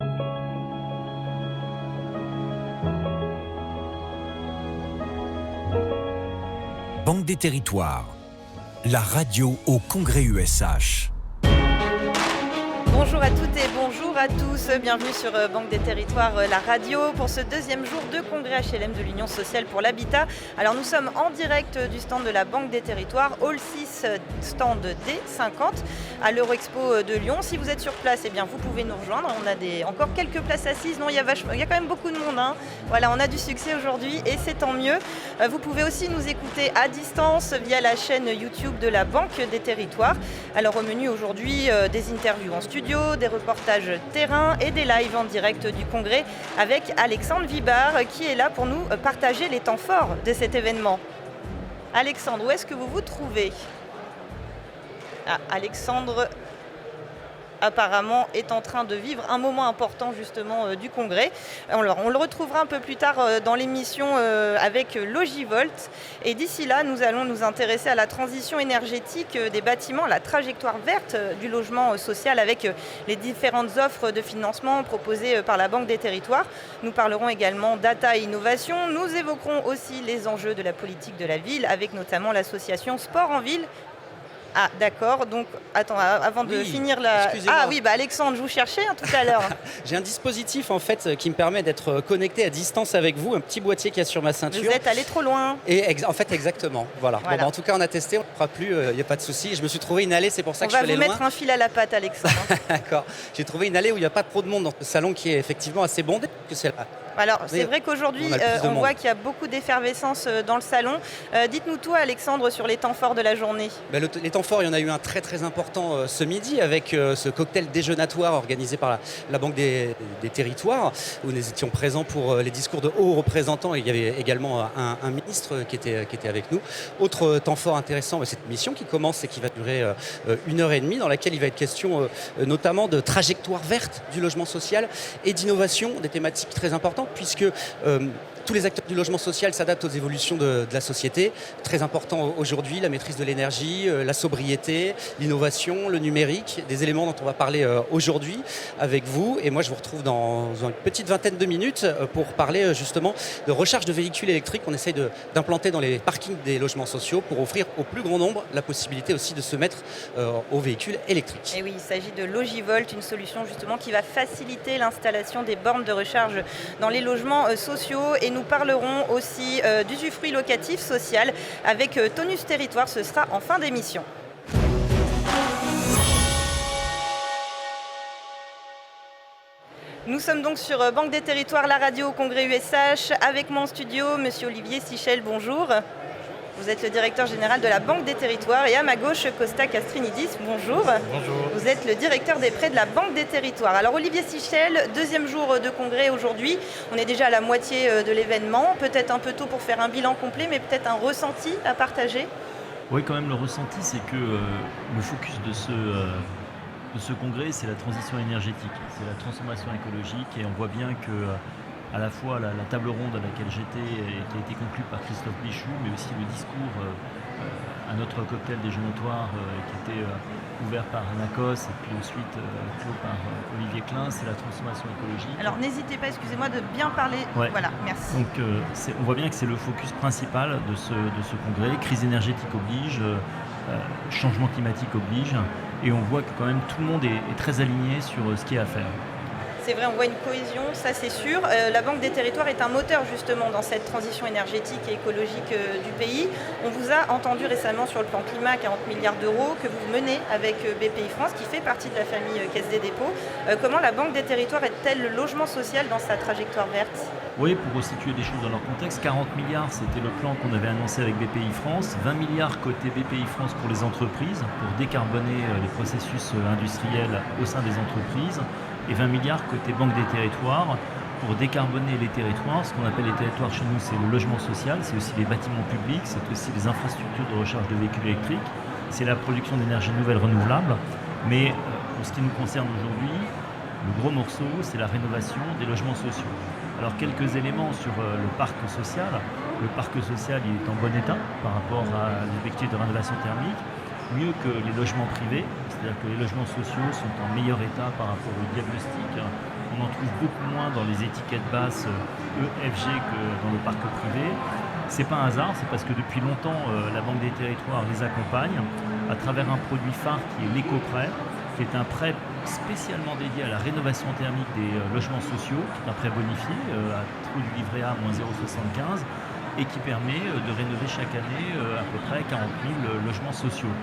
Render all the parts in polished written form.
Banque des Territoires, la radio au Congrès USH. Bonjour à toutes et bonjour à tous, bienvenue sur Banque des Territoires, la radio, pour ce deuxième jour de congrès HLM de l'Union sociale pour l'habitat. Alors nous sommes en direct du stand de la Banque des Territoires, Hall 6, stand D50, à l'Eurexpo de Lyon. Si vous êtes sur place, eh bien, vous pouvez nous rejoindre, on a encore quelques places assises, non, il y a quand même beaucoup de monde, hein. Voilà, on a du succès aujourd'hui et c'est tant mieux. Vous pouvez aussi nous écouter à distance via la chaîne YouTube de la Banque des Territoires. Alors au menu aujourd'hui, des interviews en studio, des reportages terrain et des lives en direct du congrès avec Alexandre Vibard qui est là pour nous partager les temps forts de cet événement. Alexandre, où est-ce que vous vous trouvez ? Alexandre apparemment est en train de vivre un moment important justement du congrès. Alors, on le retrouvera un peu plus tard dans l'émission avec Logivolt. Et d'ici là, nous allons nous intéresser à la transition énergétique des bâtiments, la trajectoire verte du logement social avec les différentes offres de financement proposées par la Banque des Territoires. Nous parlerons également data et innovation. Nous évoquerons aussi les enjeux de la politique de la ville avec notamment l'association Sport en Ville. Ah d'accord, donc attends, avant de finir la... Ah oui, Alexandre, je vous cherchais tout à l'heure. J'ai un dispositif en fait qui me permet d'être connecté à distance avec vous, un petit boîtier qu'il y a sur ma ceinture. Vous êtes allé trop loin. Et en fait exactement, voilà. Bon, en tout cas on a testé, on ne fera plus, il n'y a pas de souci. Je me suis trouvé une allée, c'est pour ça que je suis allé loin. On va vous mettre un fil à la patte, Alexandre. D'accord, j'ai trouvé une allée où il n'y a pas trop de monde dans ce salon qui est effectivement assez bondé. Que c'est là. Alors c'est vrai qu'aujourd'hui on voit qu'il y a beaucoup d'effervescence dans le salon. Dites-nous tout Alexandre sur les temps forts de la journée. Les temps forts, il y en a eu un très très important ce midi avec ce cocktail déjeunatoire organisé par la Banque des Territoires où nous étions présents pour les discours de hauts représentants et il y avait également un ministre qui était avec nous. Autre temps fort intéressant, cette mission qui commence et qui va durer 1h30 dans laquelle il va être question notamment de trajectoire verte du logement social et d'innovation, des thématiques très importantes puisque tous les acteurs du logement social s'adaptent aux évolutions de la société. Très important aujourd'hui, la maîtrise de l'énergie, la sobriété, l'innovation, le numérique, des éléments dont on va parler aujourd'hui avec vous. Et moi, je vous retrouve dans une petite vingtaine de minutes pour parler justement de recharge de véhicules électriques qu'on essaye d'implanter dans les parkings des logements sociaux pour offrir au plus grand nombre la possibilité aussi de se mettre aux véhicules électriques. Et oui, il s'agit de Logivolt, une solution justement qui va faciliter l'installation des bornes de recharge dans les logements sociaux. Et nous parlerons aussi d'usufruit locatif social avec Tonus Territoire, ce sera en fin d'émission. Nous sommes donc sur Banque des Territoires, la radio au Congrès USH, avec moi en studio, monsieur Olivier Sichel, bonjour. Vous êtes le directeur général de la Banque des Territoires et à ma gauche, Costa Castrinidis, bonjour. Bonjour. Vous êtes le directeur des prêts de la Banque des Territoires. Alors Olivier Sichel, deuxième jour de congrès aujourd'hui. On est déjà à la moitié de l'événement. Peut-être un peu tôt pour faire un bilan complet, mais peut-être un ressenti à partager. Oui, quand même, le ressenti, c'est que le focus de ce congrès, c'est la transition énergétique, c'est la transformation écologique et on voit bien que à la fois la table ronde à laquelle j'étais et qui a été conclue par Christophe Bichou, mais aussi le discours à notre cocktail déjeunatoire qui était ouvert par Nacos et puis ensuite clos par Olivier Klein, c'est la transformation écologique. Alors n'hésitez pas, excusez-moi, de bien parler. Ouais. Voilà, merci. Donc on voit bien que c'est le focus principal de ce congrès. Crise énergétique oblige, changement climatique oblige, et on voit que quand même tout le monde est très aligné sur ce qu'il y a à faire. C'est vrai, on voit une cohésion, ça c'est sûr. La Banque des Territoires est un moteur justement dans cette transition énergétique et écologique du pays. On vous a entendu récemment sur le plan climat, 40 milliards d'euros que vous menez avec BPI France, qui fait partie de la famille Caisse des dépôts. Comment la Banque des Territoires aide-t-elle le logement social dans sa trajectoire verte ? Oui, pour resituer des choses dans leur contexte, 40 milliards, c'était le plan qu'on avait annoncé avec BPI France, 20 milliards côté BPI France pour les entreprises, pour décarboner les processus industriels au sein des entreprises, et 20 milliards côté Banque des Territoires pour décarboner les territoires. Ce qu'on appelle les territoires chez nous, c'est le logement social, c'est aussi les bâtiments publics, c'est aussi les infrastructures de recharge de véhicules électriques, c'est la production d'énergie nouvelle renouvelable. Mais pour ce qui nous concerne aujourd'hui, le gros morceau, c'est la rénovation des logements sociaux. Alors quelques éléments sur le parc social. Le parc social, il est en bon état par rapport à l'objectif de rénovation thermique, mieux que les logements privés, c'est-à-dire que les logements sociaux sont en meilleur état par rapport au diagnostic. On On en trouve beaucoup moins dans les étiquettes basses EFG que dans le parc privé. C'est pas un hasard, c'est parce que depuis longtemps, la Banque des Territoires les accompagne à travers un produit phare qui est l'éco-prêt, qui est un prêt spécialement dédié à la rénovation thermique des logements sociaux, qui est un prêt bonifié à taux du livret A moins 0,75 et qui permet de rénover chaque année à peu près 40 000 logements sociaux.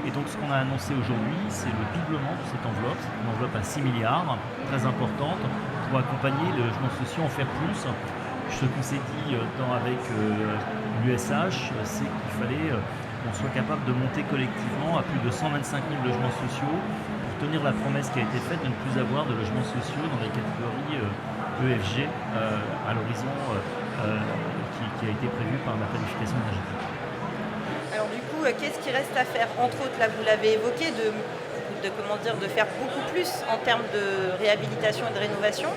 Et donc ce qu'on a annoncé aujourd'hui, c'est le doublement de cette enveloppe. C'est une enveloppe à 6 milliards, très importante, pour accompagner les logements sociaux, en faire plus. Ce qu'on s'est dit avec l'USH, c'est qu'il fallait qu'on soit capable de monter collectivement à plus de 125 000 logements sociaux pour tenir la promesse qui a été faite de ne plus avoir de logements sociaux dans les catégories EFG à l'horizon qui a été prévu par la planification énergétique. Alors du coup, qu'est-ce qui reste à faire? Entre autres, là vous l'avez évoqué, de faire beaucoup plus en termes de réhabilitation et de rénovation.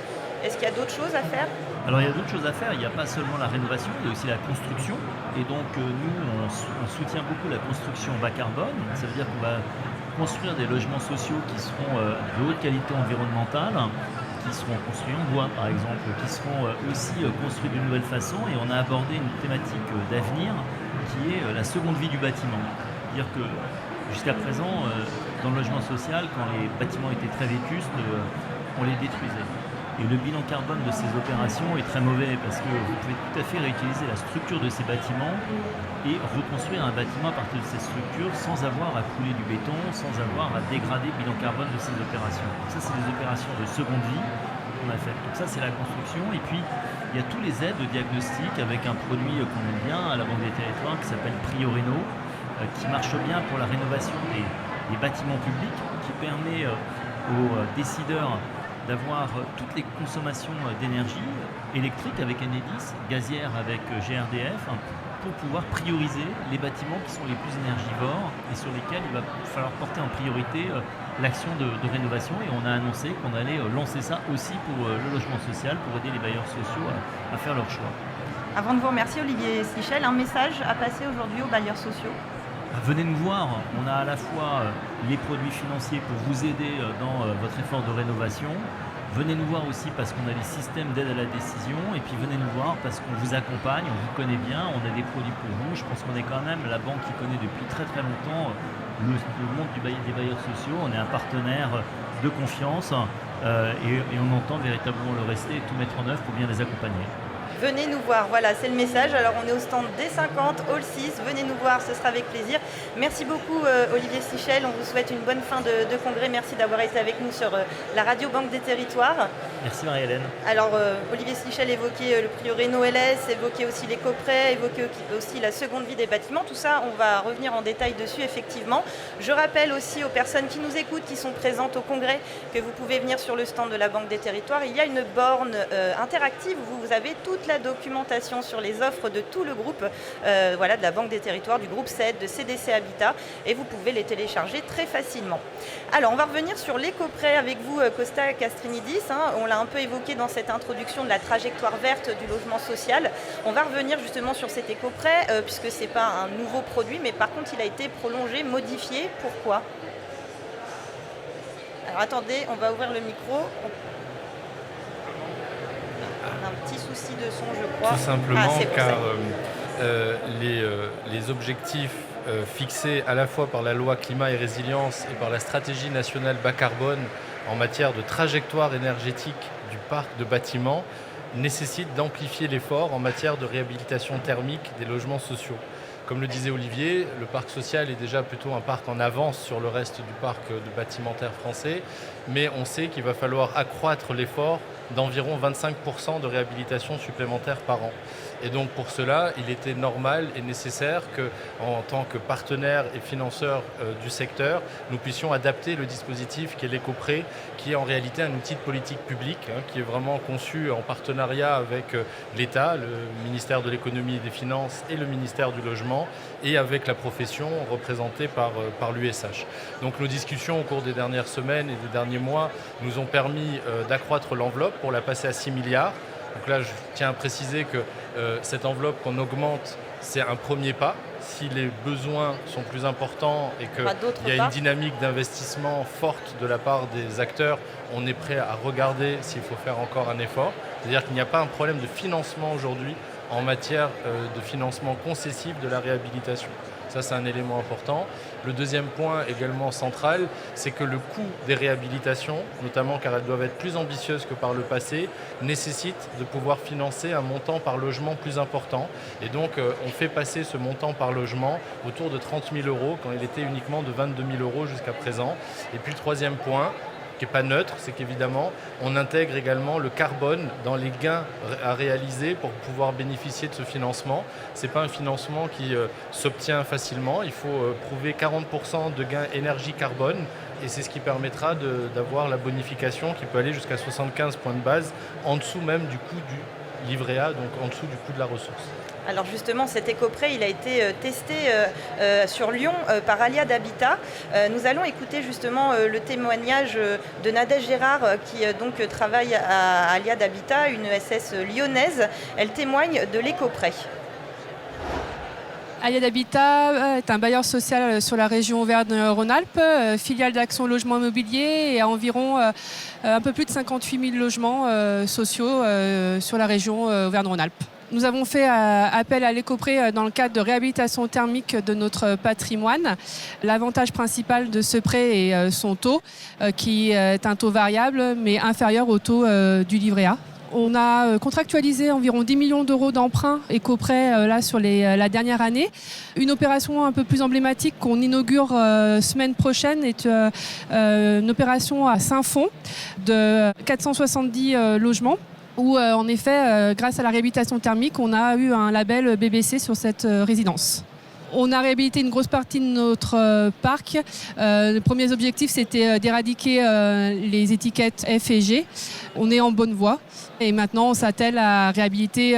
Est-ce qu'il y a d'autres choses à faire? Alors il y a d'autres choses à faire, il n'y a pas seulement la rénovation, il y a aussi la construction. Et donc nous, on soutient beaucoup la construction bas carbone. Ça veut dire qu'on va construire des logements sociaux qui seront de haute qualité environnementale, qui seront construits en bois par exemple, qui seront aussi construits d'une nouvelle façon. Et on a abordé une thématique d'avenir qui est la seconde vie du bâtiment. C'est-à-dire que jusqu'à présent, dans le logement social, quand les bâtiments étaient très vétustes, on les détruisait. Et le bilan carbone de ces opérations est très mauvais parce que vous pouvez tout à fait réutiliser la structure de ces bâtiments et reconstruire un bâtiment à partir de ces structures sans avoir à couler du béton, sans avoir à dégrader le bilan carbone de ces opérations. Donc ça, c'est des opérations de seconde vie qu'on a faites. Donc ça, c'est la construction. Et puis, il y a tous les aides de diagnostic avec un produit qu'on aime bien à la Banque des Territoires qui s'appelle PrioRéno, qui marche bien pour la rénovation des bâtiments publics, qui permet aux décideurs d'avoir toutes les consommations d'énergie électrique avec Enedis, gazière avec GRDF, pour pouvoir prioriser les bâtiments qui sont les plus énergivores et sur lesquels il va falloir porter en priorité l'action de rénovation. Et on a annoncé qu'on allait lancer ça aussi pour le logement social, pour aider les bailleurs sociaux à faire leur choix. Avant de vous remercier, Olivier Sichel, un message à passer aujourd'hui aux bailleurs sociaux? Venez nous voir, on a à la fois les produits financiers pour vous aider dans votre effort de rénovation. Venez nous voir aussi parce qu'on a les systèmes d'aide à la décision. Et puis venez nous voir parce qu'on vous accompagne, on vous connaît bien, on a des produits pour vous. Je pense qu'on est quand même la banque qui connaît depuis très très longtemps le monde des bailleurs sociaux. On est un partenaire de confiance et on entend véritablement le rester et tout mettre en œuvre pour bien les accompagner. Venez nous voir, voilà, c'est le message. Alors on est au stand D50, Hall 6, venez nous voir, ce sera avec plaisir. Merci beaucoup Olivier Sichel, on vous souhaite une bonne fin de congrès. Merci d'avoir été avec nous sur la radio Banque des Territoires. Merci Marie-Hélène. Alors Olivier Sichel évoquait le PrioRéno LS, évoquait aussi l'éco-prêt, évoquait aussi la seconde vie des bâtiments. Tout ça, on va revenir en détail dessus effectivement. Je rappelle aussi aux personnes qui nous écoutent, qui sont présentes au congrès, que vous pouvez venir sur le stand de la Banque des Territoires. Il y a une borne interactive où vous avez toute la documentation sur les offres de tout le groupe de la Banque des Territoires, du groupe CED, de CDC Habitat, et vous pouvez les télécharger très facilement. Alors on va revenir sur l'éco-prêt avec vous, Costa Castrinidis. On l'a un peu évoqué dans cette introduction de la trajectoire verte du logement social. On va revenir justement sur cet éco-prêt puisque ce n'est pas un nouveau produit, mais par contre il a été prolongé, modifié. Pourquoi? Alors attendez, on va ouvrir le micro. Un petit souci de son, je crois. Tout simplement car les objectifs fixés à la fois par la loi climat et résilience et par la stratégie nationale bas carbone en matière de trajectoire énergétique du parc de bâtiments nécessitent d'amplifier l'effort en matière de réhabilitation thermique des logements sociaux. Comme le disait Olivier, le parc social est déjà plutôt un parc en avance sur le reste du parc de bâtimentaire français, mais on sait qu'il va falloir accroître l'effort d'environ 25% de réhabilitation supplémentaire par an. Et donc pour cela, il était normal et nécessaire qu'en tant que partenaire et financeur du secteur, nous puissions adapter le dispositif qui est l'éco-prêt, qui est en réalité un outil de politique publique, qui est vraiment conçu en partenariat avec l'État, le ministère de l'économie et des finances et le ministère du logement, et avec la profession représentée par l'USH. Donc nos discussions au cours des dernières semaines et des derniers mois nous ont permis d'accroître l'enveloppe pour la passer à 6 milliards. Donc là, je tiens à préciser que cette enveloppe qu'on augmente, c'est un premier pas. Si les besoins sont plus importants et qu'il y a une dynamique d'investissement forte de la part des acteurs, on est prêt à regarder s'il faut faire encore un effort. C'est-à-dire qu'il n'y a pas un problème de financement aujourd'hui en matière de financement concessif de la réhabilitation. Ça, c'est un élément important. Le deuxième point également central, c'est que le coût des réhabilitations, notamment car elles doivent être plus ambitieuses que par le passé, nécessite de pouvoir financer un montant par logement plus important. Et donc, on fait passer ce montant par logement autour de 30 000 € quand il était uniquement de 22 000 € jusqu'à présent. Et puis, le troisième point, qui n'est pas neutre, c'est qu'évidemment, on intègre également le carbone dans les gains à réaliser pour pouvoir bénéficier de ce financement. Ce n'est pas un financement qui s'obtient facilement. Il faut prouver 40% de gains énergie carbone et c'est ce qui permettra d'avoir la bonification qui peut aller jusqu'à 75 points de base, en dessous même du coût du livret A, donc en dessous du coût de la ressource. Alors justement, cet éco-prêt, il a été testé sur Lyon par Aliade Habitat. Nous allons écouter justement le témoignage de Nadège Gérard qui donc travaille à Aliade Habitat, une ESS lyonnaise. Elle témoigne de l'éco-prêt. Aliade Habitat est un bailleur social sur la région Auvergne-Rhône-Alpes, filiale d'Action Logement Immobilier et a environ un peu plus de 58 000 logements sociaux sur la région Auvergne-Rhône-Alpes. Nous avons fait appel à l'éco-prêt dans le cadre de réhabilitation thermique de notre patrimoine. L'avantage principal de ce prêt est son taux, qui est un taux variable mais inférieur au taux du livret A. On a contractualisé environ 10 millions d'euros d'emprunts éco-prêt là, sur la dernière année. Une opération un peu plus emblématique qu'on inaugure semaine prochaine est une opération à Saint-Fond de 470 logements. Où en effet, grâce à la réhabilitation thermique, on a eu un label BBC sur cette résidence. On a réhabilité une grosse partie de notre parc. Les premiers objectifs, c'était d'éradiquer les étiquettes F et G. On est en bonne voie et maintenant on s'attelle à réhabiliter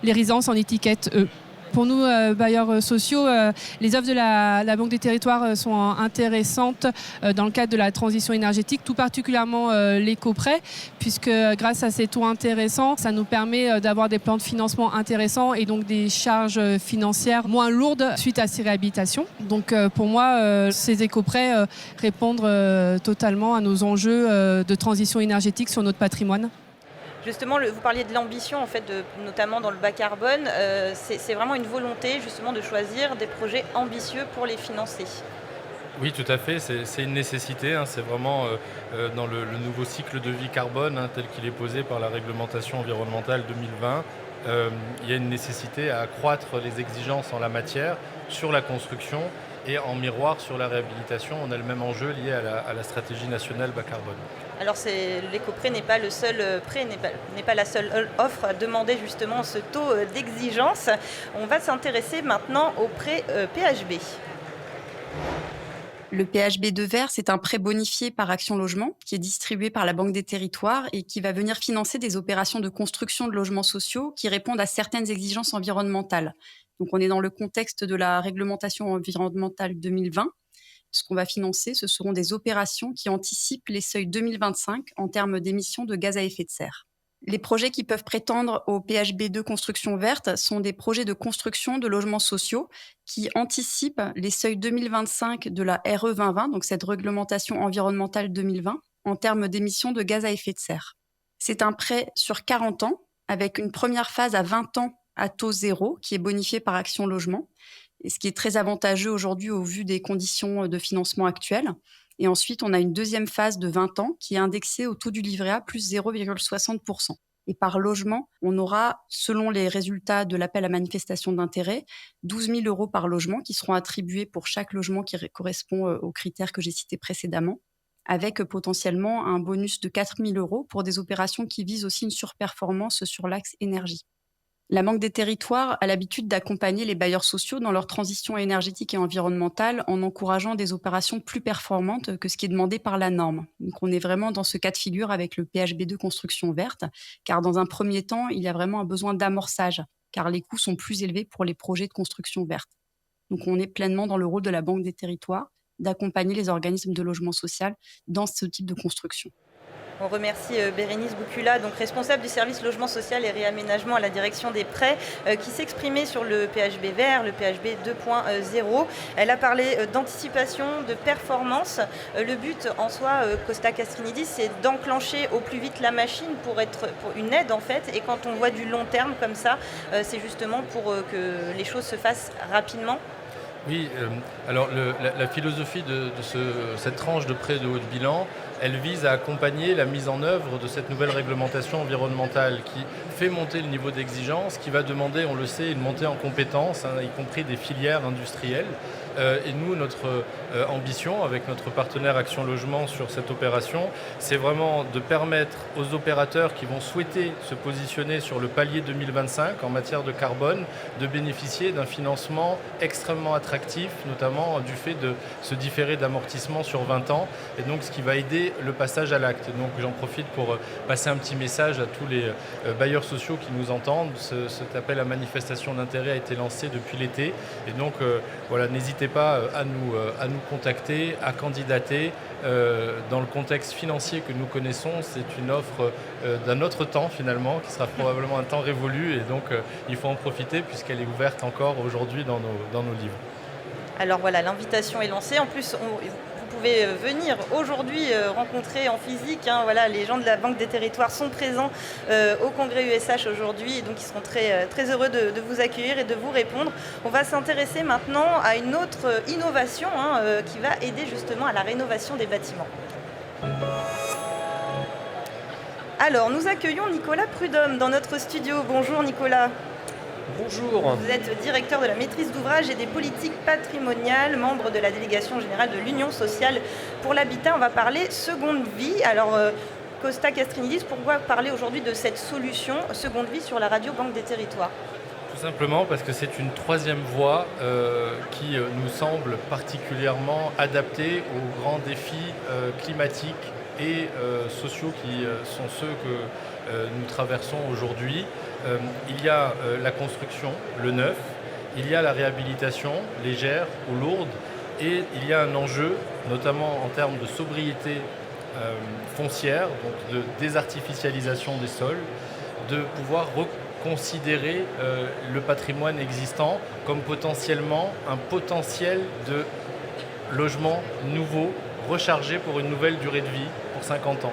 les résidences en étiquette E. Pour nous, bailleurs sociaux, les offres de la Banque des Territoires sont intéressantes dans le cadre de la transition énergétique, tout particulièrement l'éco-prêt, puisque grâce à ces taux intéressants, ça nous permet d'avoir des plans de financement intéressants et donc des charges financières moins lourdes suite à ces réhabilitations. Donc pour moi, ces éco-prêts répondent totalement à nos enjeux de transition énergétique sur notre patrimoine. Justement, vous parliez de l'ambition, en fait, notamment dans le bas carbone. C'est vraiment une volonté, justement, de choisir des projets ambitieux pour les financer. Oui, tout à fait. C'est une nécessité. C'est vraiment dans le nouveau cycle de vie carbone tel qu'il est posé par la réglementation environnementale 2020. Il y a une nécessité à accroître les exigences en la matière sur la construction et en miroir sur la réhabilitation. On a le même enjeu lié à la stratégie nationale bas carbone. Alors l'éco-prêt n'est pas le seul prêt, n'est pas la seule offre à demander justement ce taux d'exigence. On va s'intéresser maintenant au prêt PHB. Le PHB de Vert, c'est un prêt bonifié par Action Logement qui est distribué par la Banque des Territoires et qui va venir financer des opérations de construction de logements sociaux qui répondent à certaines exigences environnementales. Donc on est dans le contexte de la réglementation environnementale 2020. Ce qu'on va financer, ce seront des opérations qui anticipent les seuils 2025 en termes d'émissions de gaz à effet de serre. Les projets qui peuvent prétendre au PHB2 Construction Verte sont des projets de construction de logements sociaux qui anticipent les seuils 2025 de la RE 2020, donc cette réglementation environnementale 2020, en termes d'émissions de gaz à effet de serre. C'est un prêt sur 40 ans, avec une première phase à 20 ans à taux zéro, qui est bonifié par Action Logement, et ce qui est très avantageux aujourd'hui au vu des conditions de financement actuelles. Et ensuite, on a une deuxième phase de 20 ans qui est indexée au taux du livret A plus 0,60%. Et par logement, on aura, selon les résultats de l'appel à manifestation d'intérêt, 12 000 € par logement qui seront attribués pour chaque logement qui correspond aux critères que j'ai cités précédemment, avec potentiellement un bonus de 4 000 € pour des opérations qui visent aussi une surperformance sur l'axe énergie. La Banque des Territoires a l'habitude d'accompagner les bailleurs sociaux dans leur transition énergétique et environnementale en encourageant des opérations plus performantes que ce qui est demandé par la norme. Donc on est vraiment dans ce cas de figure avec le PHB2 Construction Verte, car dans un premier temps, il y a vraiment un besoin d'amorçage, car les coûts sont plus élevés pour les projets de construction verte. Donc on est pleinement dans le rôle de la Banque des Territoires d'accompagner les organismes de logement social dans ce type de construction. On remercie Bérénice Boucula, donc responsable du service logement social et réaménagement à la direction des prêts, qui s'exprimait sur le PHB vert, le PHB 2.0. Elle a parlé d'anticipation, de performance. Le but en soi, Costa Castrinidis, c'est d'enclencher au plus vite la machine pour une aide en fait. Et quand on voit du long terme comme ça, c'est justement pour que les choses se fassent rapidement. Oui, alors la philosophie de cette tranche de prêt de haut de bilan, elle vise à accompagner la mise en œuvre de cette nouvelle réglementation environnementale qui fait monter le niveau d'exigence, qui va demander, on le sait, une montée en compétences, y compris des filières industrielles. Et nous, notre ambition avec notre partenaire Action Logement sur cette opération, c'est vraiment de permettre aux opérateurs qui vont souhaiter se positionner sur le palier 2025 en matière de carbone, de bénéficier d'un financement extrêmement attractif, notamment du fait de se différer d'amortissement sur 20 ans, et donc ce qui va aider le passage à l'acte. Donc j'en profite pour passer un petit message à tous les bailleurs sociaux qui nous entendent. Cet appel à manifestation d'intérêt a été lancé depuis l'été, et donc voilà, n'hésitez pas à nous contacter, à candidater. Dans le contexte financier que nous connaissons, c'est une offre d'un autre temps finalement, qui sera probablement un temps révolu, et donc il faut en profiter puisqu'elle est ouverte encore aujourd'hui dans nos livres. Alors voilà, l'invitation est lancée. En plus, vous pouvez venir aujourd'hui rencontrer en physique. Voilà, les gens de la Banque des Territoires sont présents au congrès USH aujourd'hui, et donc ils seront très, très heureux de vous accueillir et de vous répondre. On va s'intéresser maintenant à une autre innovation qui va aider justement à la rénovation des bâtiments. Alors, nous accueillons Nicolas Prudhomme dans notre studio. Bonjour Nicolas. Bonjour. Vous êtes directeur de la maîtrise d'ouvrage et des politiques patrimoniales, membre de la délégation générale de l'Union sociale pour l'habitat. On va parler seconde vie. Alors, Costa Castrinidis, pourquoi parler aujourd'hui de cette solution seconde vie sur la radio Banque des Territoires ? Tout simplement parce que c'est une troisième voie qui nous semble particulièrement adaptée aux grands défis climatiques et sociaux qui sont ceux que nous traversons aujourd'hui. Il y a la construction, le neuf, il y a la réhabilitation légère ou lourde, et il y a un enjeu, notamment en termes de sobriété foncière, donc de désartificialisation des sols, de pouvoir reconsidérer le patrimoine existant comme potentiellement un potentiel de logement nouveau, rechargé pour une nouvelle durée de vie, pour 50 ans.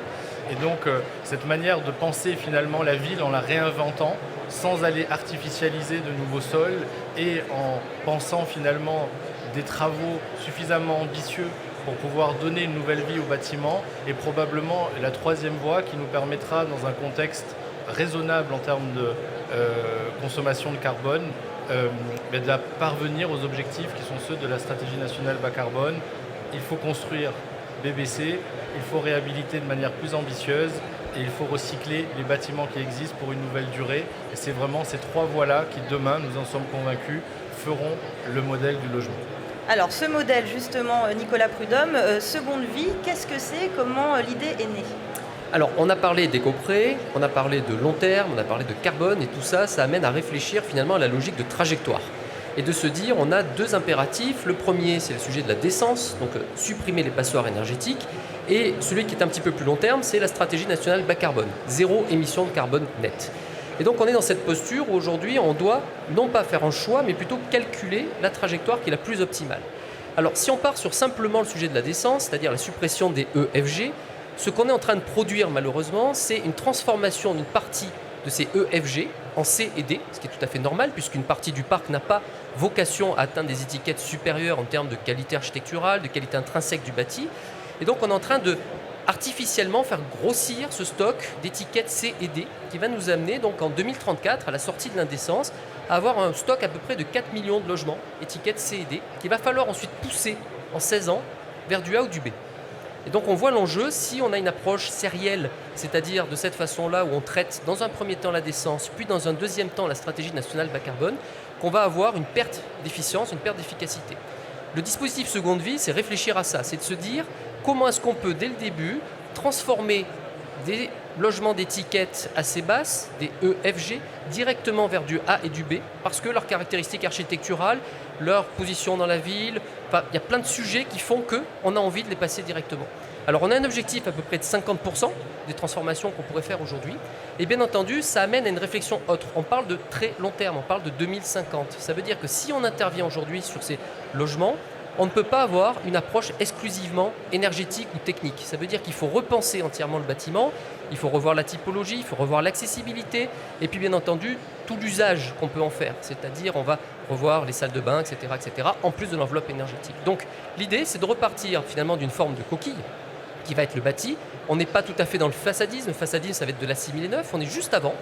Et donc, cette manière de penser finalement la ville en la réinventant, sans aller artificialiser de nouveaux sols, et en pensant finalement des travaux suffisamment ambitieux pour pouvoir donner une nouvelle vie au bâtiment, est probablement la troisième voie qui nous permettra, dans un contexte raisonnable en termes de consommation de carbone, de parvenir aux objectifs qui sont ceux de la stratégie nationale bas carbone. Il faut construire BBC, il faut réhabiliter de manière plus ambitieuse, et il faut recycler les bâtiments qui existent pour une nouvelle durée. Et c'est vraiment ces trois voies-là qui, demain, nous en sommes convaincus, feront le modèle du logement. Alors ce modèle, justement, Nicolas Prudhomme, seconde vie, qu'est-ce que c'est ? Comment l'idée est née ? Alors, on a parlé d'éco-prêt, on a parlé de long terme, on a parlé de carbone, et tout ça, ça amène à réfléchir finalement à la logique de trajectoire. Et de se dire, on a deux impératifs. Le premier, c'est le sujet de la décence, donc supprimer les passoires énergétiques. Et celui qui est un petit peu plus long terme, c'est la stratégie nationale bas carbone, zéro émission de carbone net. Et donc on est dans cette posture où aujourd'hui on doit non pas faire un choix, mais plutôt calculer la trajectoire qui est la plus optimale. Alors si on part sur simplement le sujet de la décence, c'est-à-dire la suppression des EFG, ce qu'on est en train de produire malheureusement, c'est une transformation d'une partie de ces EFG en C et D, ce qui est tout à fait normal puisqu'une partie du parc n'a pas vocation à atteindre des étiquettes supérieures en termes de qualité architecturale, de qualité intrinsèque du bâti. Et donc on est en train de artificiellement faire grossir ce stock d'étiquettes C et D qui va nous amener donc en 2034 à la sortie de l'indécence à avoir un stock à peu près de 4 millions de logements étiquettes C et D qu'il va falloir ensuite pousser en 16 ans vers du A ou du B. Et donc on voit l'enjeu, si on a une approche sérielle, c'est-à-dire de cette façon-là où on traite dans un premier temps la décence, puis dans un deuxième temps la stratégie nationale bas carbone, qu'on va avoir une perte d'efficience, une perte d'efficacité. Le dispositif seconde vie, c'est réfléchir à ça, c'est de se dire comment est-ce qu'on peut dès le début transformer des logements d'étiquettes assez basses, des EFG, directement vers du A et du B, parce que leurs caractéristiques architecturales, leur position dans la ville, il y a plein de sujets qui font qu'on a envie de les passer directement. Alors on a un objectif à peu près de 50% des transformations qu'on pourrait faire aujourd'hui. Et bien entendu, ça amène à une réflexion autre. On parle de très long terme, on parle de 2050. Ça veut dire que si on intervient aujourd'hui sur ces logements, on ne peut pas avoir une approche exclusivement énergétique ou technique. Ça veut dire qu'il faut repenser entièrement le bâtiment, il faut revoir la typologie, il faut revoir l'accessibilité et puis bien entendu tout l'usage qu'on peut en faire. C'est-à-dire on va revoir les salles de bain, etc., en plus de l'enveloppe énergétique. Donc l'idée c'est de repartir finalement d'une forme de coquille qui va être le bâti. On n'est pas tout à fait dans le façadisme. Le façadisme ça va être de l'assimilé neuf, on est juste avant.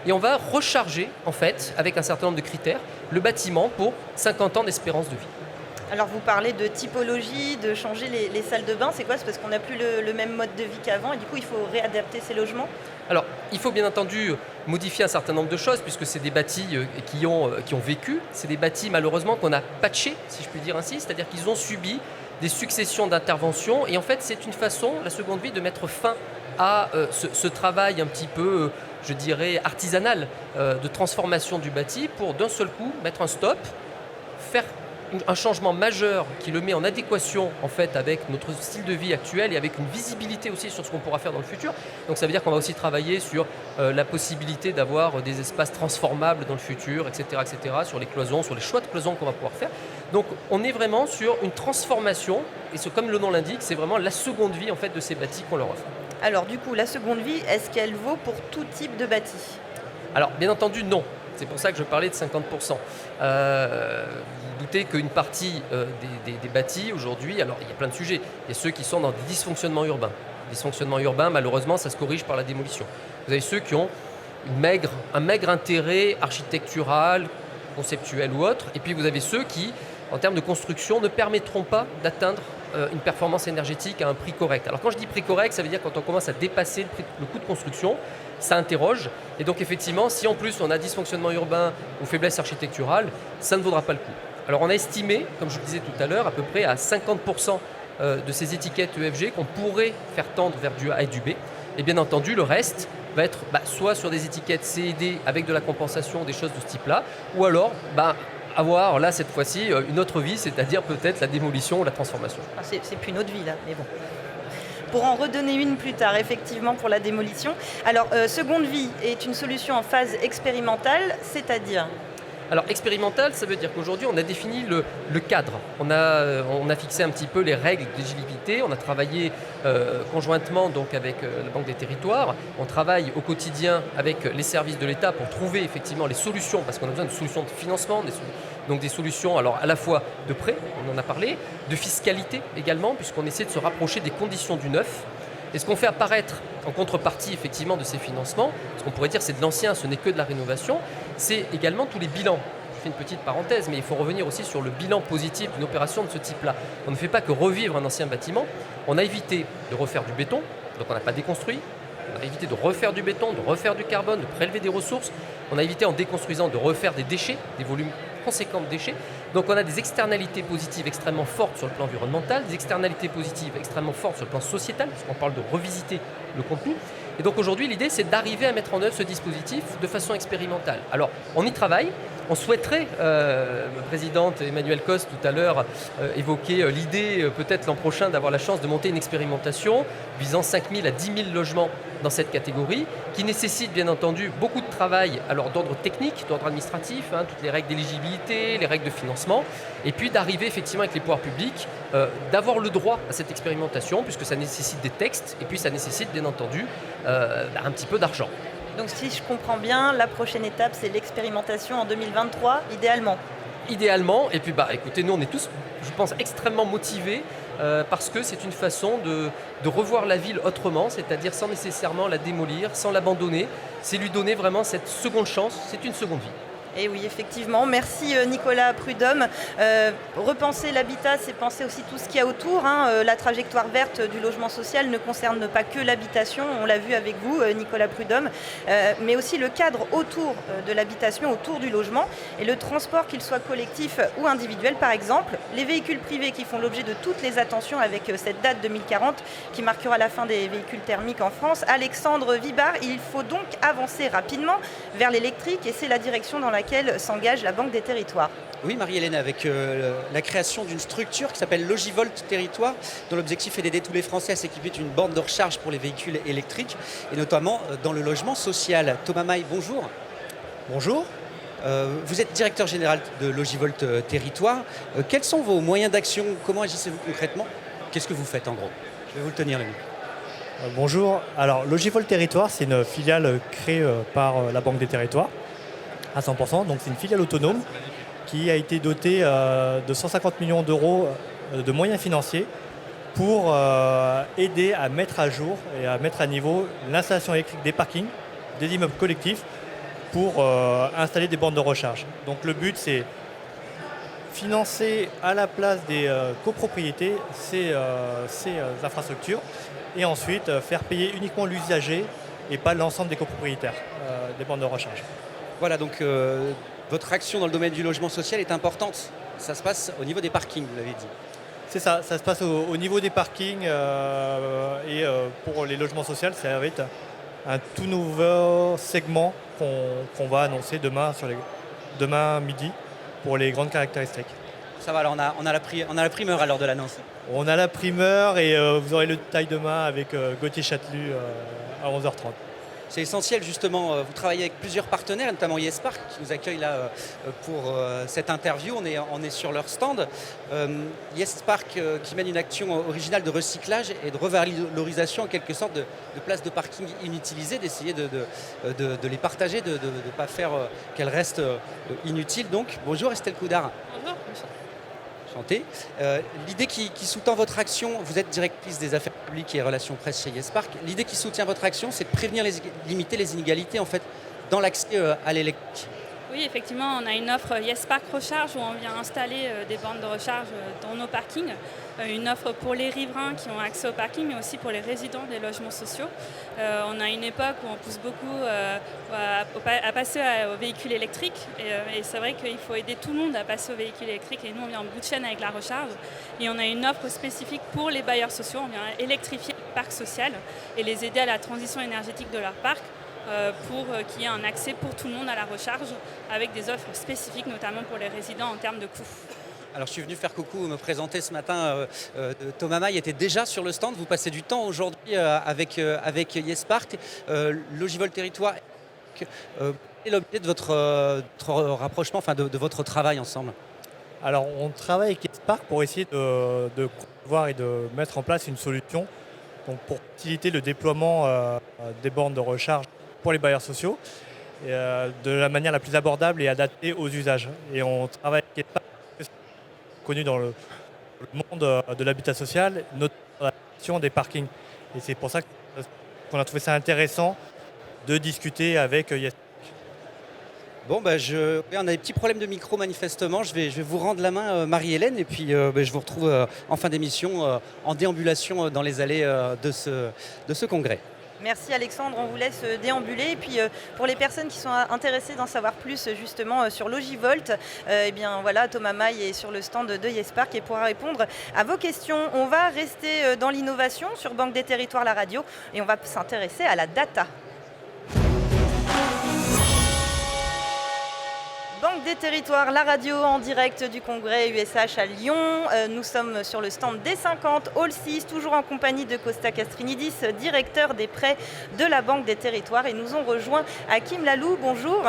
Et on va recharger en fait avec un certain nombre de critères le bâtiment pour 50 ans d'espérance de vie. Alors vous parlez de typologie, de changer les salles de bain, c'est quoi? C'est parce qu'on n'a plus le même mode de vie qu'avant et du coup il faut réadapter ces logements? Alors il faut bien entendu modifier un certain nombre de choses puisque c'est des bâtis qui ont vécu, c'est des bâtis malheureusement qu'on a patchés, si je puis dire ainsi, c'est-à-dire qu'ils ont subi des successions d'interventions et en fait c'est une façon, la seconde vie, de mettre fin à ce travail un petit peu, je dirais, artisanal de transformation du bâti pour d'un seul coup mettre un stop, faire un changement majeur qui le met en adéquation en fait avec notre style de vie actuel et avec une visibilité aussi sur ce qu'on pourra faire dans le futur. Donc ça veut dire qu'on va aussi travailler sur la possibilité d'avoir des espaces transformables dans le futur, etc., sur les cloisons, sur les choix de cloisons qu'on va pouvoir faire. Donc on est vraiment sur une transformation et comme le nom l'indique, c'est vraiment la seconde vie en fait de ces bâtis qu'on leur offre. Alors du coup, la seconde vie, est-ce qu'elle vaut pour tout type de bâti? Alors bien entendu non. C'est pour ça que je parlais de 50%. Vous doutez qu'une partie des bâtis aujourd'hui, alors il y a plein de sujets. Il y a ceux qui sont dans des dysfonctionnements urbains. Les dysfonctionnements urbains, malheureusement, ça se corrige par la démolition. Vous avez ceux qui ont un maigre intérêt architectural, conceptuel ou autre. Et puis vous avez ceux qui, en termes de construction, ne permettront pas d'atteindre une performance énergétique à un prix correct. Alors quand je dis prix correct, ça veut dire quand on commence à dépasser le coût de construction, ça interroge. Et donc effectivement, si en plus on a dysfonctionnement urbain ou faiblesse architecturale, ça ne vaudra pas le coup. Alors on a estimé, comme je le disais tout à l'heure, à peu près à 50% de ces étiquettes EFG qu'on pourrait faire tendre vers du A et du B. Et bien entendu, le reste va être soit sur des étiquettes C et D avec de la compensation, des choses de ce type-là, ou alors avoir là cette fois-ci une autre vie, c'est-à-dire peut-être la démolition ou la transformation. Ah, c'est plus une autre vie là, mais bon. Pour en redonner une plus tard, effectivement, pour la démolition. Alors, seconde vie est une solution en phase expérimentale, c'est-à-dire? Alors, expérimental, ça veut dire qu'aujourd'hui, on a défini le cadre. On a fixé un petit peu les règles d'éligibilité. On a travaillé conjointement donc, avec la Banque des Territoires. On travaille au quotidien avec les services de l'État pour trouver effectivement les solutions, parce qu'on a besoin de solutions de financement, donc des solutions alors à la fois de prêt, on en a parlé, de fiscalité également, puisqu'on essaie de se rapprocher des conditions du neuf. Et ce qu'on fait apparaître en contrepartie effectivement de ces financements, ce qu'on pourrait dire c'est de l'ancien, ce n'est que de la rénovation, c'est également tous les bilans. Je fais une petite parenthèse, mais il faut revenir aussi sur le bilan positif d'une opération de ce type-là. On ne fait pas que revivre un ancien bâtiment, on a évité de refaire du béton, donc on n'a pas déconstruit, on a évité de refaire du béton, de refaire du carbone, de prélever des ressources, on a évité en déconstruisant de refaire des déchets, des volumes conséquents de déchets. Donc on a des externalités positives extrêmement fortes sur le plan environnemental, des externalités positives extrêmement fortes sur le plan sociétal, parce qu'on parle de revisiter le contenu. Et donc aujourd'hui, l'idée, c'est d'arriver à mettre en œuvre ce dispositif de façon expérimentale. Alors, on y travaille. On souhaiterait, la présidente Emmanuelle Cos tout à l'heure évoquer l'idée peut-être l'an prochain d'avoir la chance de monter une expérimentation visant 5 000 à 10 000 logements dans cette catégorie, qui nécessite bien entendu beaucoup de travail alors d'ordre technique, d'ordre administratif, toutes les règles d'éligibilité, les règles de financement, et puis d'arriver effectivement avec les pouvoirs publics, d'avoir le droit à cette expérimentation, puisque ça nécessite des textes, et puis ça nécessite bien entendu un petit peu d'argent. Donc si je comprends bien, la prochaine étape, c'est l'expérimentation en 2023, idéalement. Idéalement, et puis écoutez, nous on est tous, je pense, extrêmement motivés parce que c'est une façon de revoir la ville autrement, c'est-à-dire sans nécessairement la démolir, sans l'abandonner, c'est lui donner vraiment cette seconde chance, c'est une seconde vie. Et oui, effectivement. Merci Nicolas Prudhomme. Repenser l'habitat, c'est penser aussi tout ce qu'il y a autour. La trajectoire verte du logement social ne concerne pas que l'habitation, on l'a vu avec vous, Nicolas Prudhomme, mais aussi le cadre autour de l'habitation, autour du logement, et le transport, qu'il soit collectif ou individuel par exemple. Les véhicules privés qui font l'objet de toutes les attentions avec cette date 2040 qui marquera la fin des véhicules thermiques en France. Alexandre Vibard, il faut donc avancer rapidement vers l'électrique et c'est la direction dans laquelle laquelle s'engage la Banque des Territoires. Oui, Marie-Hélène, avec la création d'une structure qui s'appelle Logivolt Territoire, dont l'objectif est d'aider tous les Français à s'équiper d'une borne de recharge pour les véhicules électriques, et notamment dans le logement social. Thomas Maille, bonjour. Bonjour. Vous êtes directeur général de Logivolt Territoire. Quels sont vos moyens d'action? Comment agissez-vous concrètement? Qu'est-ce que vous faites en gros? Je vais vous le tenir, Rémi. Bonjour. Alors, Logivolt Territoire, c'est une filiale créée par la Banque des Territoires à 100%. Donc, c'est une filiale autonome qui a été dotée de 150 millions d'euros de moyens financiers pour aider à mettre à jour et à mettre à niveau l'installation électrique des parkings, des immeubles collectifs pour installer des bornes de recharge. Donc, le but, c'est financer à la place des copropriétés ces infrastructures et ensuite faire payer uniquement l'usager et pas l'ensemble des copropriétaires des bornes de recharge. Voilà, donc votre action dans le domaine du logement social est importante. Ça se passe au niveau des parkings, vous l'avez dit. C'est ça, ça se passe au niveau des parkings et pour les logements sociaux, ça va être un tout nouveau segment qu'on va annoncer demain midi pour les grandes caractéristiques. Ça va, alors on a la primeur à l'heure de l'annonce. On a la primeur et vous aurez le détail demain avec Gauthier Châtelu à 11h30. C'est essentiel justement, vous travaillez avec plusieurs partenaires, notamment YesPark qui nous accueille là pour cette interview, on est sur leur stand. YesPark qui mène une action originale de recyclage et de revalorisation en quelque sorte de places de parking inutilisées, d'essayer de les partager, de ne pas faire qu'elles restent inutiles. Donc bonjour Estelle Coudard. Bonjour. Enchanté. L'idée qui sous-tend votre action, vous êtes directrice des affaires publiques et relations presse chez YesPark. L'idée qui soutient votre action, c'est de prévenir limiter les inégalités en fait dans l'accès à l'électrique. Oui, effectivement, on a une offre YesPark Recharge où on vient installer des bornes de recharge dans nos parkings. Une offre pour les riverains qui ont accès au parking, mais aussi pour les résidents des logements sociaux. On a une époque où on pousse beaucoup à passer aux véhicules électriques. Et c'est vrai qu'il faut aider tout le monde à passer aux véhicules électriques. Et nous, on vient en bout de chaîne avec la recharge. Et on a une offre spécifique pour les bailleurs sociaux. On vient électrifier le parc social et les aider à la transition énergétique de leur parc. Pour qu'il y ait un accès pour tout le monde à la recharge avec des offres spécifiques, notamment pour les résidents en termes de coûts. Alors je suis venu faire coucou, me présenter ce matin. Thomas Maille était déjà sur le stand. Vous passez du temps aujourd'hui avec YesPark. Logivolt Territoire, quel est l'objet de votre rapprochement, enfin de votre travail ensemble? Alors on travaille avec YesPark pour essayer de voir et de mettre en place une solution donc, pour faciliter le déploiement des bornes de recharge pour les bailleurs sociaux de la manière la plus abordable et adaptée aux usages. Et on travaille avec YesPark, connu dans le monde de l'habitat social, notamment dans la question des parkings. Et c'est pour ça qu'on a trouvé ça intéressant de discuter avec YesPark. Bon, on a des petits problèmes de micro manifestement. Je vais vous rendre la main, Marie-Hélène, et puis je vous retrouve en fin d'émission en déambulation dans les allées de ce congrès. Merci Alexandre, on vous laisse déambuler. Et puis pour les personnes qui sont intéressées d'en savoir plus justement sur Logivolt, eh bien voilà, Thomas Maille est sur le stand de YesPark et pourra répondre à vos questions. On va rester dans l'innovation sur Banque des Territoires, la radio, et on va s'intéresser à la data. Banque des Territoires, la radio en direct du congrès USH à Lyon. Nous sommes sur le stand D50, Hall 6, toujours en compagnie de Costa Castrinidis, directeur des prêts de la Banque des Territoires. Et nous ont rejoint Hakim Lalou, bonjour.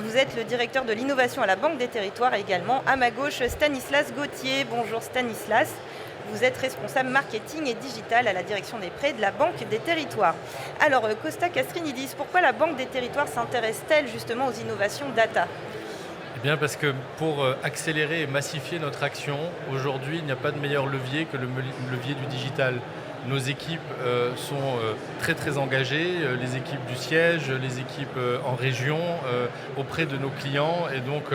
Vous êtes le directeur de l'innovation à la Banque des Territoires. Et également à ma gauche, Stanislas Gauthier. Bonjour Stanislas. Vous êtes responsable marketing et digital à la direction des prêts de la Banque des Territoires. Alors, Costa Castrinidis, pourquoi la Banque des Territoires s'intéresse-t-elle justement aux innovations data ? Eh bien parce que pour accélérer et massifier notre action, aujourd'hui, il n'y a pas de meilleur levier que le levier du digital. Nos équipes sont très très engagées, les équipes du siège, les équipes en région, auprès de nos clients. Et donc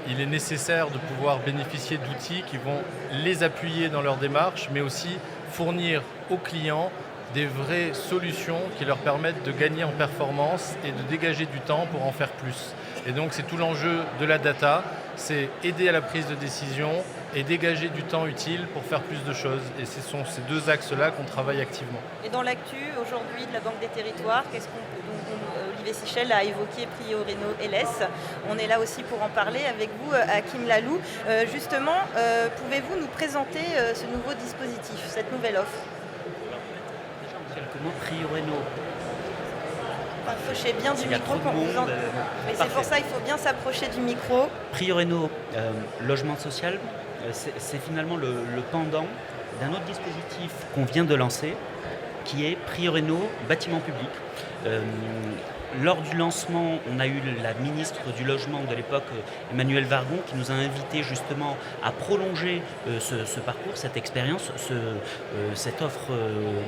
il est nécessaire de pouvoir bénéficier d'outils qui vont les appuyer dans leur démarche, mais aussi fournir aux clients des vraies solutions qui leur permettent de gagner en performance et de dégager du temps pour en faire plus. Et donc c'est tout l'enjeu de la data, c'est aider à la prise de décision et dégager du temps utile pour faire plus de choses. Et ce sont ces deux axes-là qu'on travaille activement. Et dans l'actu aujourd'hui de la Banque des Territoires, qu'est-ce qu'on peut, Olivier Sichel a évoqué PrioRénov'-LS. On est là aussi pour en parler avec vous, Hakim Lalou. Justement, pouvez-vous nous présenter ce nouveau dispositif, cette nouvelle offre? Déjà en quelques mots, PrioRénov'. Approchez bien du micro quand vous en... Mais c'est pour ça qu'il faut bien s'approcher du micro. PrioRénov', logement social, c'est finalement le pendant d'un autre dispositif qu'on vient de lancer, qui est PrioRénov' bâtiment public. Lors du lancement, on a eu la ministre du Logement de l'époque, Emmanuelle Wargon, qui nous a invités justement à prolonger ce parcours, cette expérience, cette offre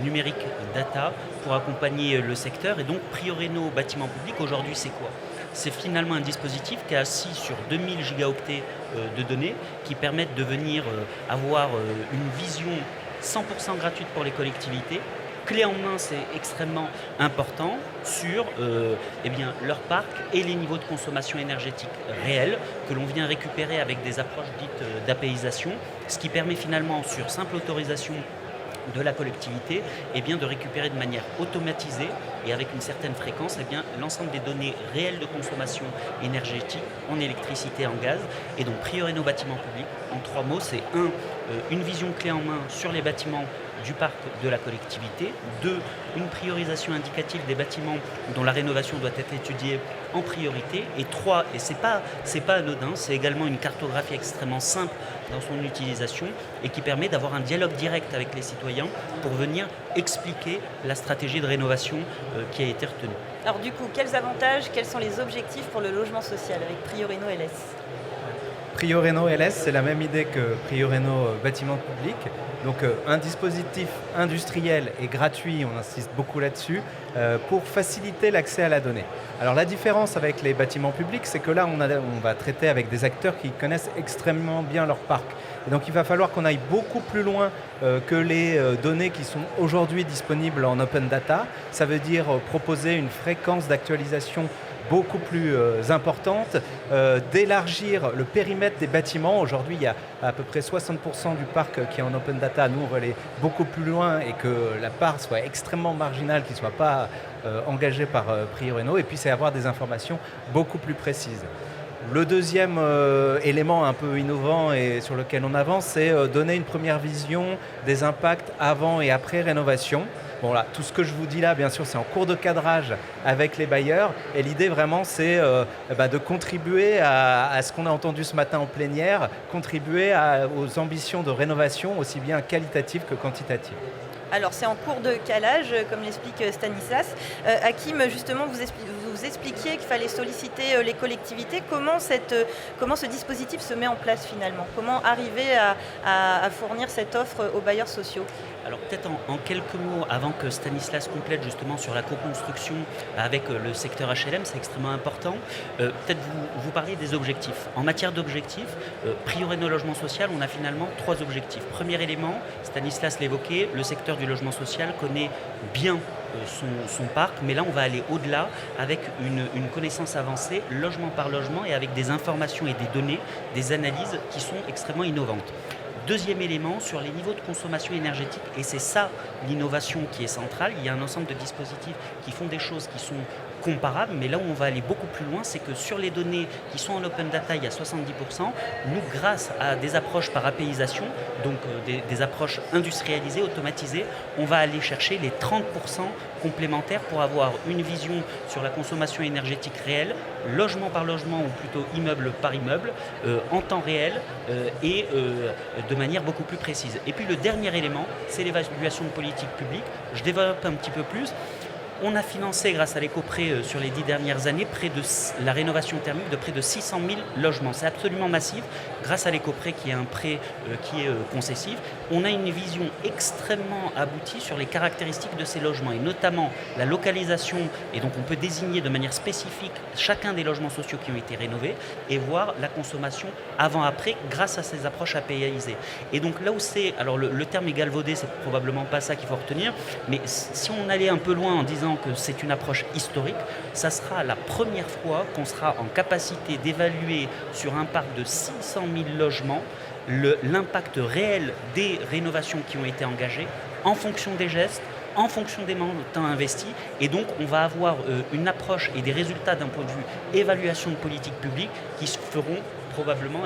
numérique data pour accompagner le secteur. Et donc PrioRénov' bâtiment public, aujourd'hui, c'est quoi? C'est finalement un dispositif qui est assis sur 2000 gigaoctets de données qui permettent de venir avoir une vision 100% gratuite pour les collectivités. Clé en main, c'est extrêmement important sur leur parc et les niveaux de consommation énergétique réels que l'on vient récupérer avec des approches dites d'apaisation, ce qui permet finalement, sur simple autorisation de la collectivité, de récupérer de manière automatisée et avec une certaine fréquence l'ensemble des données réelles de consommation énergétique en électricité et en gaz. Et donc PrioRénov' bâtiment public, en 3 mots, c'est une vision clé en main sur les bâtiments du parc de la collectivité, 2, une priorisation indicative des bâtiments dont la rénovation doit être étudiée en priorité, et 3, et c'est pas anodin, c'est également une cartographie extrêmement simple dans son utilisation et qui permet d'avoir un dialogue direct avec les citoyens pour venir expliquer la stratégie de rénovation qui a été retenue. Alors du coup, quels avantages, quels sont les objectifs pour le logement social avec PrioRénov'-LS? PrioRénov'-LS, c'est la même idée que PrioRénov' bâtiment public. Donc un dispositif industriel et gratuit, on insiste beaucoup là-dessus, pour faciliter l'accès à la donnée. Alors la différence avec les bâtiments publics, c'est que là, on va traiter avec des acteurs qui connaissent extrêmement bien leur parc. Et donc il va falloir qu'on aille beaucoup plus loin que les données qui sont aujourd'hui disponibles en open data. Ça veut dire proposer une fréquence d'actualisation beaucoup plus importante, d'élargir le périmètre des bâtiments. Aujourd'hui, il y a à peu près 60% du parc qui est en open data. Nous, on veut aller beaucoup plus loin et que la part soit extrêmement marginale, qu'il ne soit pas engagée par PrioRénov'. Et puis, c'est avoir des informations beaucoup plus précises. Le deuxième élément un peu innovant et sur lequel on avance, c'est donner une première vision des impacts avant et après rénovation. Bon, là, tout ce que je vous dis là, bien sûr, c'est en cours de cadrage avec les bailleurs. Et l'idée vraiment, c'est de contribuer à ce qu'on a entendu ce matin en plénière, contribuer aux ambitions de rénovation aussi bien qualitatives que quantitatives. Alors c'est en cours de calage, comme l'explique Stanislas. Hakim, justement, vous expliquiez qu'il fallait solliciter les collectivités. Comment ce dispositif se met en place finalement? Comment arriver à fournir cette offre aux bailleurs sociaux? Alors peut-être en quelques mots, avant que Stanislas complète justement sur la co-construction avec le secteur HLM, c'est extrêmement important. Peut-être vous parliez des objectifs. En matière d'objectifs, PrioRénov' logement social, on a finalement 3 objectifs. Premier élément, Stanislas l'évoquait, le secteur du logement social connaît bien son parc, mais là on va aller au-delà avec une connaissance avancée, logement par logement, et avec des informations et des données, des analyses qui sont extrêmement innovantes. Deuxième élément, sur les niveaux de consommation énergétique, et c'est ça l'innovation qui est centrale. Il y a un ensemble de dispositifs qui font des choses qui sont comparables, mais là où on va aller beaucoup plus loin, c'est que sur les données qui sont en open data, il y a 70%, nous, grâce à des approches par apaisation, donc des approches industrialisées, automatisées, on va aller chercher les 30% complémentaires pour avoir une vision sur la consommation énergétique réelle, logement par logement ou plutôt immeuble par immeuble, en temps réel et de manière beaucoup plus précise. Et puis le dernier élément, c'est l'évaluation de politique publique. Je développe un petit peu plus. On a financé, grâce à l'éco-prêt sur les 10 dernières années, la rénovation thermique de près de 600 000 logements. C'est absolument massif. Grâce à l'éco-prêt, qui est un prêt qui est concessif, on a une vision extrêmement aboutie sur les caractéristiques de ces logements, et notamment la localisation. Et donc on peut désigner de manière spécifique chacun des logements sociaux qui ont été rénovés et voir la consommation avant-après grâce à ces approches apaisées. Et donc là où c'est... Alors le terme est galvaudé, c'est probablement pas ça qu'il faut retenir, mais si on allait un peu loin en disant que c'est une approche historique, ça sera la première fois qu'on sera en capacité d'évaluer sur un parc de 600 000 logements l'impact réel des rénovations qui ont été engagées en fonction des gestes, en fonction des montants investis. Et donc, on va avoir une approche et des résultats d'un point de vue évaluation de politique publique qui se feront probablement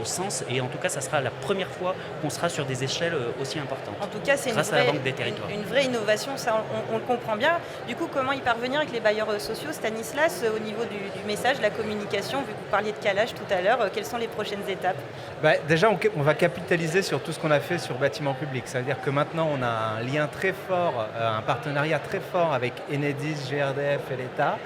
sens. Et en tout cas, ça sera la première fois qu'on sera sur des échelles aussi importantes. En tout cas, c'est une vraie innovation, ça on le comprend bien. Du coup, comment y parvenir avec les bailleurs sociaux, Stanislas, au niveau du message, de la communication, vu que vous parliez de calage tout à l'heure, quelles sont les prochaines étapes ? Déjà, on va capitaliser sur tout ce qu'on a fait sur bâtiment public. C'est-à-dire que maintenant, on a un lien très fort, un partenariat très fort avec Enedis, GRDF et l'État.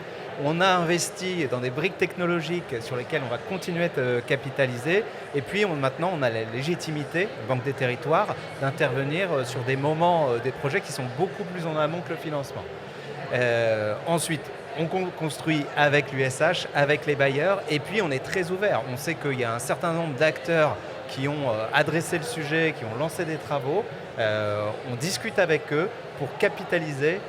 On a investi dans des briques technologiques sur lesquelles on va continuer de capitaliser. Et puis maintenant, on a la légitimité, Banque des Territoires, d'intervenir sur des moments des projets qui sont beaucoup plus en amont que le financement. Ensuite, on construit avec l'USH, avec les bailleurs, et puis on est très ouvert. On sait qu'il y a un certain nombre d'acteurs qui ont adressé le sujet, qui ont lancé des travaux. On discute avec eux pour capitaliser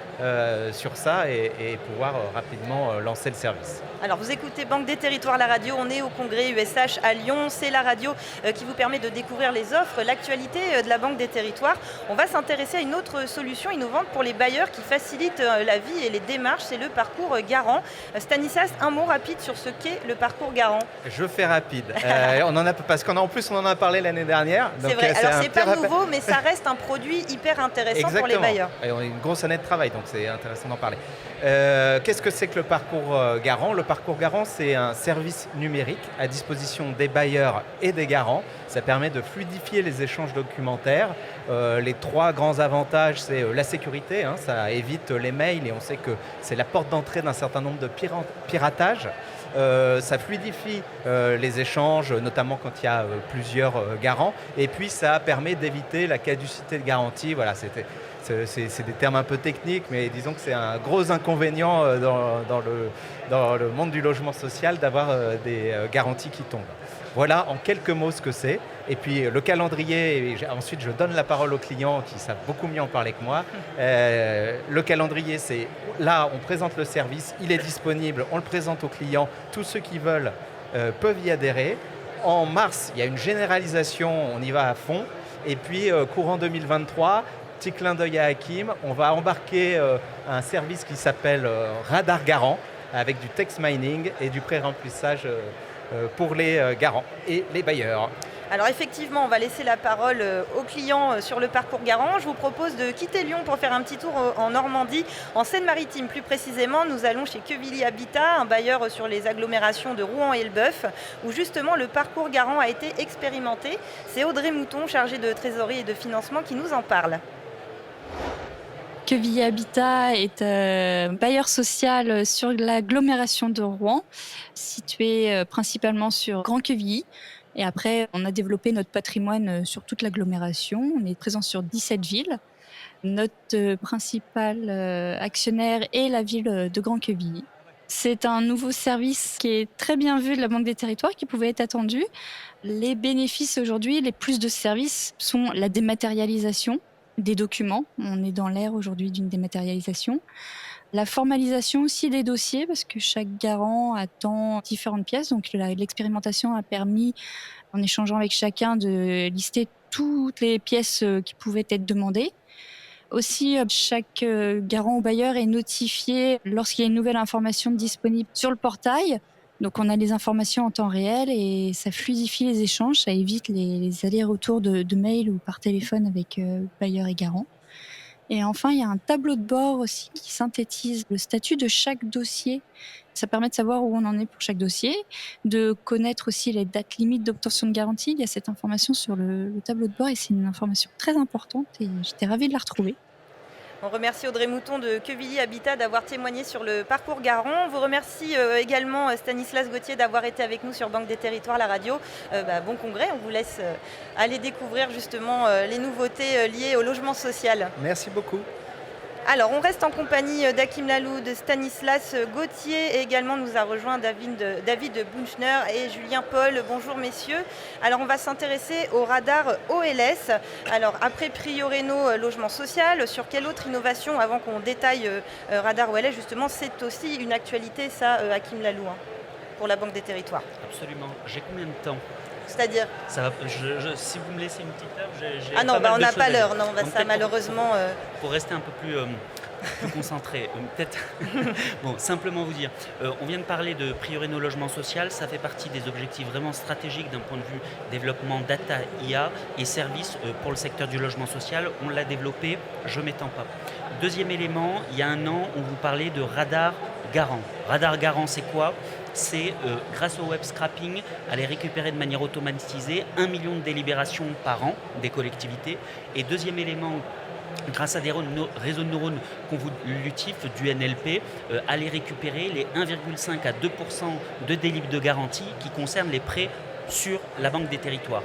sur ça et pouvoir rapidement lancer le service. Alors vous écoutez Banque des Territoires, la radio, on est au congrès USH à Lyon, c'est la radio qui vous permet de découvrir les offres, l'actualité de la Banque des Territoires. On va s'intéresser à une autre solution innovante pour les bailleurs qui facilite la vie et les démarches, c'est le parcours garant. Stanislas, un mot rapide sur ce qu'est le parcours garant. Je fais rapide, parce qu'en plus on en a parlé l'année dernière. C'est vrai, alors c'est pas nouveau mais ça reste un produit hyper intéressant. Exactement. Pour les bailleurs. Et on a une grosse année de travail, donc c'est intéressant d'en parler. Qu'est-ce que c'est que le parcours garant ? Le parcours garant, c'est un service numérique à disposition des bailleurs et des garants. Ça permet de fluidifier les échanges documentaires. Les 3 grands avantages, c'est la sécurité, ça évite les mails et on sait que c'est la porte d'entrée d'un certain nombre de piratages. Ça fluidifie les échanges, notamment quand il y a plusieurs garants. Et puis, ça permet d'éviter la caducité de garantie. Voilà, c'est des termes un peu techniques, mais disons que c'est un gros inconvénient dans le monde du logement social d'avoir des garanties qui tombent. Voilà en quelques mots ce que c'est. Et puis le calendrier, et ensuite je donne la parole aux clients qui savent beaucoup mieux en parler que moi. Le calendrier, c'est là, on présente le service, il est disponible, on le présente aux clients. Tous ceux qui veulent peuvent y adhérer. En mars, il y a une généralisation, on y va à fond. Et puis courant 2023, petit clin d'œil à Hakim, on va embarquer un service qui s'appelle Radar Garant avec du text mining et du pré-remplissage pour les garants et les bailleurs. Alors effectivement, on va laisser la parole aux clients sur le parcours garant. Je vous propose de quitter Lyon pour faire un petit tour en Normandie, en Seine-Maritime plus précisément. Nous allons chez Quevilly Habitat, un bailleur sur les agglomérations de Rouen et Elbeuf, où justement le parcours garant a été expérimenté. C'est Audrey Mouton, chargée de trésorerie et de financement, qui nous en parle. Quevilly Habitat est bailleur social sur l'agglomération de Rouen, situé principalement sur Grand Quevilly. Et après, on a développé notre patrimoine sur toute l'agglomération. On est présent sur 17 villes. Notre principal actionnaire est la ville de Grand Quevilly. C'est un nouveau service qui est très bien vu de la Banque des Territoires, qui pouvait être attendu. Les bénéfices aujourd'hui, les plus de services, sont la dématérialisation des documents. On est dans l'ère aujourd'hui d'une dématérialisation. La formalisation aussi des dossiers, parce que chaque garant attend différentes pièces. Donc l'expérimentation a permis, en échangeant avec chacun, de lister toutes les pièces qui pouvaient être demandées. Aussi, chaque garant ou bailleur est notifié lorsqu'il y a une nouvelle information disponible sur le portail. Donc on a les informations en temps réel et ça fluidifie les échanges, ça évite les allers-retours de mail ou par téléphone avec bailleur et garant. Et enfin, il y a un tableau de bord aussi qui synthétise le statut de chaque dossier. Ça permet de savoir où on en est pour chaque dossier, de connaître aussi les dates limites d'obtention de garantie. Il y a cette information sur le tableau de bord et c'est une information très importante et j'étais ravie de la retrouver. On remercie Audrey Mouton de Quevilly Habitat d'avoir témoigné sur le parcours garant. On vous remercie également Stanislas Gauthier d'avoir été avec nous sur Banque des Territoires, la radio. Bon congrès, on vous laisse aller découvrir justement les nouveautés liées au logement social. Merci beaucoup. Alors, on reste en compagnie d'Hakim Lalou, de Stanislas Gauthier et également nous a rejoint David Bunchner et Julien Paul. Bonjour messieurs. Alors, on va s'intéresser au radar OLS. Alors, après Prioréno Logement Social, sur quelle autre innovation, avant qu'on détaille radar OLS, justement, c'est aussi une actualité, ça, Hakim Lalou, pour la Banque des Territoires. Absolument. J'ai combien de temps ? C'est-à-dire si vous me laissez une petite heure, j'ai Ah non, on n'a pas l'heure, non, donc ça malheureusement... Pour rester un peu plus concentré, peut-être simplement vous dire, on vient de parler de Prioreno Logement Social, ça fait partie des objectifs vraiment stratégiques d'un point de vue développement data, IA et services pour le secteur du logement social. On l'a développé, je ne m'étends pas. Deuxième élément, il y a un an, on vous parlait de radar garant. Radar garant, c'est quoi ? C'est, grâce au web scrapping, aller récupérer de manière automatisée 1 million de délibérations par an des collectivités. Et deuxième élément, grâce à des réseaux de neurones convolutifs du NLP, aller récupérer les 1,5 à 2% de délibs de garantie qui concernent les prêts sur la Banque des Territoires.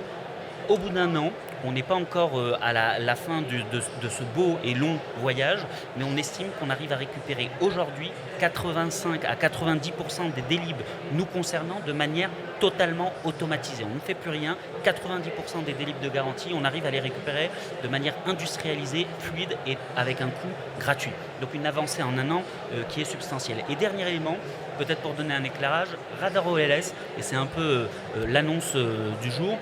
Au bout d'un an, on n'est pas encore à la fin de ce beau et long voyage, mais on estime qu'on arrive à récupérer aujourd'hui 85 à 90% des délibs nous concernant de manière totalement automatisée. On ne fait plus rien, 90% des délibs de garantie, on arrive à les récupérer de manière industrialisée, fluide et avec un coût gratuit. Donc une avancée en un an qui est substantielle. Et dernier élément, peut-être pour donner un éclairage, Radar OLS, et c'est un peu l'annonce du jour,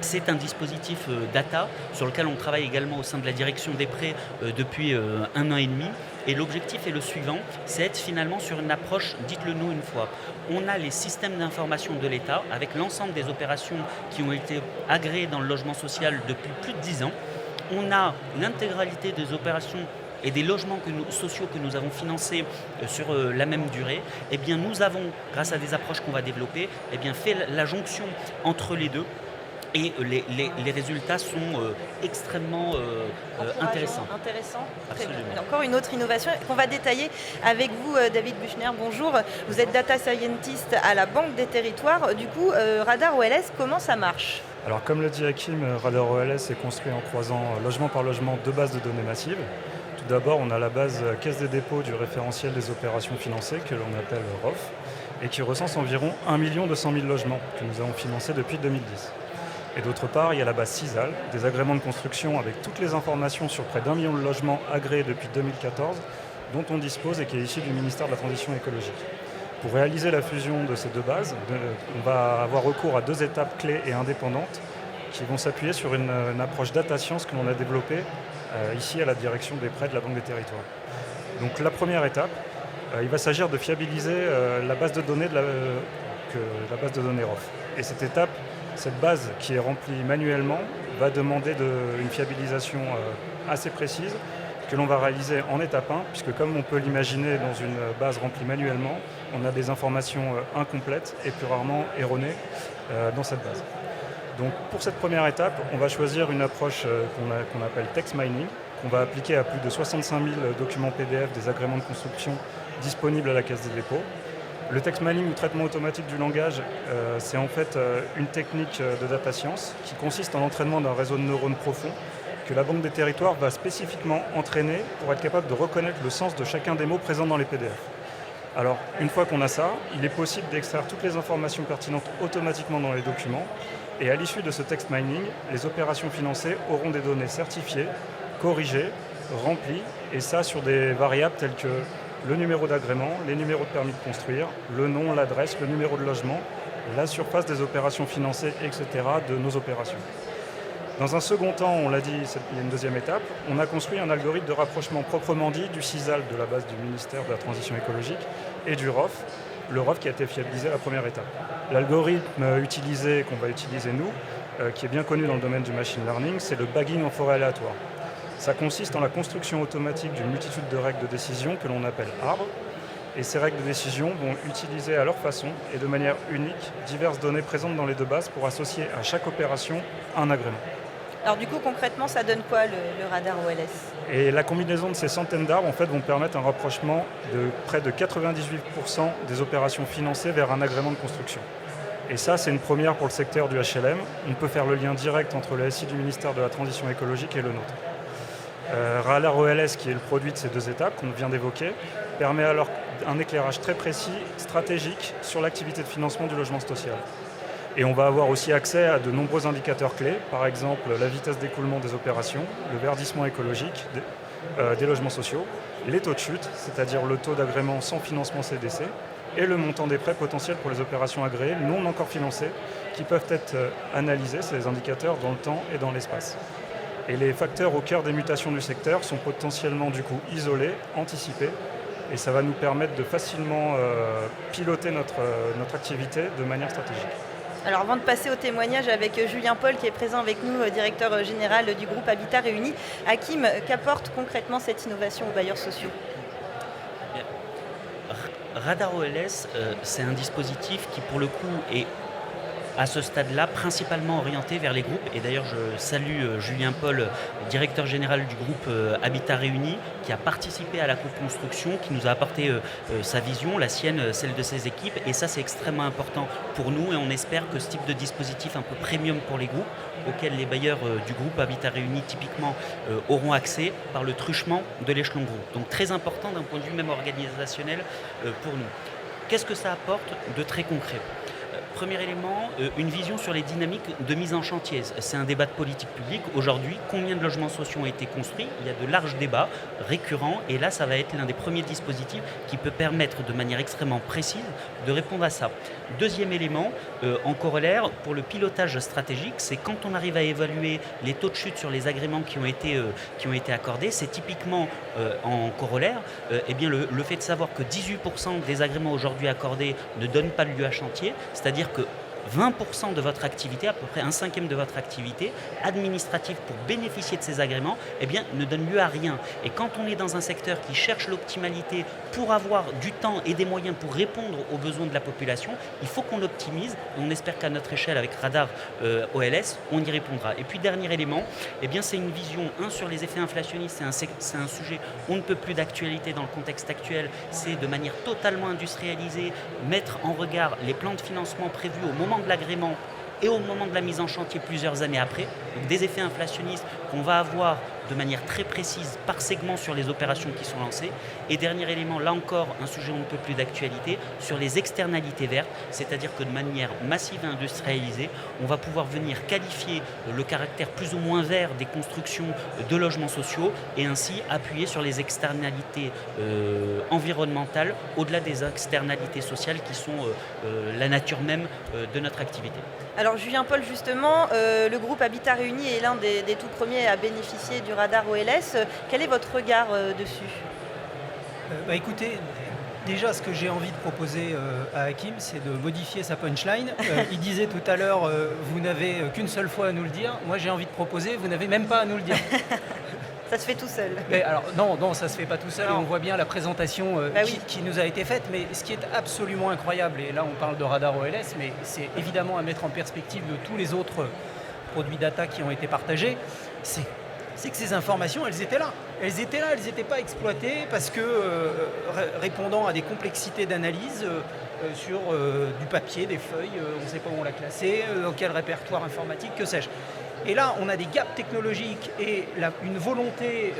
c'est un dispositif data sur lequel on travaille également au sein de la direction des prêts depuis 1 an et demi. Et l'objectif est le suivant, c'est être finalement sur une approche, dites-le nous une fois. On a les systèmes d'information de l'État avec l'ensemble des opérations qui ont été agréées dans le logement social depuis plus de 10 ans. On a l'intégralité des opérations et des logements sociaux que nous avons financés sur la même durée. Eh bien, nous avons, grâce à des approches qu'on va développer, fait la jonction entre les deux. Et les résultats sont extrêmement intéressants. Absolument. Encore une autre innovation qu'on va détailler avec vous, David Buchner. Bonjour, vous êtes data scientist à la Banque des Territoires. Du coup, Radar OLS, comment ça marche ? Alors, comme le dit Hakim, Radar OLS est construit en croisant logement par logement 2 bases de données massives. Tout d'abord, on a la base Caisse des dépôts du référentiel des opérations financées, que l'on appelle ROF, et qui recense environ 1 200 000 logements que nous avons financés depuis 2010. Et d'autre part, il y a la base CISAL, des agréments de construction avec toutes les informations sur près d'1 million de logements agréés depuis 2014, dont on dispose et qui est issue du ministère de la Transition écologique. Pour réaliser la fusion de ces 2 bases, on va avoir recours à 2 étapes clés et indépendantes qui vont s'appuyer sur une approche data science que l'on a développée ici à la direction des prêts de la Banque des Territoires. Donc la première étape, il va s'agir de fiabiliser la base de données la base de données ROF. Et cette base qui est remplie manuellement va demander une fiabilisation assez précise que l'on va réaliser en étape 1, puisque comme on peut l'imaginer dans une base remplie manuellement, on a des informations incomplètes et plus rarement erronées dans cette base. Donc pour cette première étape, on va choisir une approche qu'on appelle text mining, qu'on va appliquer à plus de 65 000 documents PDF des agréments de construction disponibles à la Caisse des dépôts. Le text mining ou traitement automatique du langage, c'est en fait une technique de data science qui consiste en l'entraînement d'un réseau de neurones profond que la Banque des Territoires va spécifiquement entraîner pour être capable de reconnaître le sens de chacun des mots présents dans les PDF. Alors, une fois qu'on a ça, il est possible d'extraire toutes les informations pertinentes automatiquement dans les documents et à l'issue de ce text mining, les opérations financées auront des données certifiées, corrigées, remplies et ça sur des variables telles que le numéro d'agrément, les numéros de permis de construire, le nom, l'adresse, le numéro de logement, la surface des opérations financées, etc. de nos opérations. Dans un second temps, on l'a dit, il y a une deuxième étape, on a construit un algorithme de rapprochement proprement dit du CISAL de la base du ministère de la Transition écologique et du ROF, le ROF qui a été fiabilisé à la première étape. L'algorithme utilisé, qu'on va utiliser nous, qui est bien connu dans le domaine du machine learning, c'est le bagging en forêt aléatoire. Ça consiste en la construction automatique d'une multitude de règles de décision que l'on appelle arbres. Et ces règles de décision vont utiliser à leur façon et de manière unique diverses données présentes dans les 2 bases pour associer à chaque opération un agrément. Alors du coup, concrètement, ça donne quoi le radar OLS ? Et la combinaison de ces centaines d'arbres en fait, vont permettre un rapprochement de près de 98% des opérations financées vers un agrément de construction. Et ça, c'est une première pour le secteur du HLM. On peut faire le lien direct entre le SI du ministère de la Transition écologique et le nôtre. Radar OLS, qui est le produit de ces 2 étapes qu'on vient d'évoquer, permet alors un éclairage très précis, stratégique, sur l'activité de financement du logement social. Et on va avoir aussi accès à de nombreux indicateurs clés, par exemple la vitesse d'écoulement des opérations, le verdissement écologique des logements sociaux, les taux de chute, c'est-à-dire le taux d'agrément sans financement CDC, et le montant des prêts potentiels pour les opérations agréées non encore financées qui peuvent être analysés, ces indicateurs, dans le temps et dans l'espace. Et les facteurs au cœur des mutations du secteur sont potentiellement du coup isolés, anticipés, et ça va nous permettre de facilement piloter notre activité de manière stratégique. Alors avant de passer au témoignage avec Julien Paul qui est présent avec nous, directeur général du groupe Habitat Réuni, Hakim, qu'apporte concrètement cette innovation aux bailleurs sociaux ? Radar OLS, c'est un dispositif qui pour le coup est à ce stade-là principalement orienté vers les groupes. Et d'ailleurs, je salue Julien Paul, directeur général du groupe Habitat Réuni, qui a participé à la co-construction, qui nous a apporté sa vision, la sienne, celle de ses équipes. Et ça, c'est extrêmement important pour nous. Et on espère que ce type de dispositif un peu premium pour les groupes, auquel les bailleurs du groupe Habitat Réuni typiquement auront accès par le truchement de l'échelon groupe. Donc très important d'un point de vue même organisationnel pour nous. Qu'est-ce que ça apporte de très concret ? Premier élément, une vision sur les dynamiques de mise en chantier. C'est un débat de politique publique. Aujourd'hui, combien de logements sociaux ont été construits ? Il y a de larges débats récurrents et là, ça va être l'un des premiers dispositifs qui peut permettre de manière extrêmement précise de répondre à ça. Deuxième élément, en corollaire, pour le pilotage stratégique, c'est quand on arrive à évaluer les taux de chute sur les agréments qui ont été accordés, c'est typiquement en corollaire eh bien le fait de savoir que 18% des agréments aujourd'hui accordés ne donnent pas lieu à chantier, c'est-à-dire que 20% de votre activité, à peu près 1/5 de votre activité administrative pour bénéficier de ces agréments, eh bien, ne donne lieu à rien. Et quand on est dans un secteur qui cherche l'optimalité pour avoir du temps et des moyens pour répondre aux besoins de la population, il faut qu'on l'optimise. Et on espère qu'à notre échelle, avec Radar OLS, on y répondra. Et puis, dernier élément, eh bien, c'est une vision, sur les effets inflationnistes, c'est un sujet on ne peut plus d'actualité dans le contexte actuel. C'est de manière totalement industrialisée, mettre en regard les plans de financement prévus au moment de l'agrément et au moment de la mise en chantier plusieurs années après. Donc des effets inflationnistes qu'on va avoir de manière très précise par segment sur les opérations qui sont lancées. Et dernier élément, là encore, un sujet on ne peut plus d'actualité, sur les externalités vertes, c'est-à-dire que de manière massive et industrialisée, on va pouvoir venir qualifier le caractère plus ou moins vert des constructions de logements sociaux et ainsi appuyer sur les externalités environnementales au-delà des externalités sociales qui sont la nature même de notre activité. Alors Julien Paul, justement, le groupe Habitat Réuni est l'un des tout premiers à bénéficier du radar OLS. Quel est votre regard dessus ? Écoutez, déjà ce que j'ai envie de proposer à Hakim, c'est de modifier sa punchline. Il disait tout à l'heure, vous n'avez qu'une seule fois à nous le dire. Moi j'ai envie de proposer, vous n'avez même pas à nous le dire. Ça se fait tout seul. Mais alors, non, ça se fait pas tout seul. Et on voit bien la présentation qui nous a été faite. Mais ce qui est absolument incroyable, et là on parle de radar OLS, mais c'est évidemment à mettre en perspective de tous les autres produits data qui ont été partagés, c'est que ces informations, elles étaient là. Elles n'étaient pas exploitées parce que répondant à des complexités d'analyse sur du papier, des feuilles, on ne sait pas où on l'a classé, dans quel répertoire informatique, que sais-je. Et là, on a des gaps technologiques et une volonté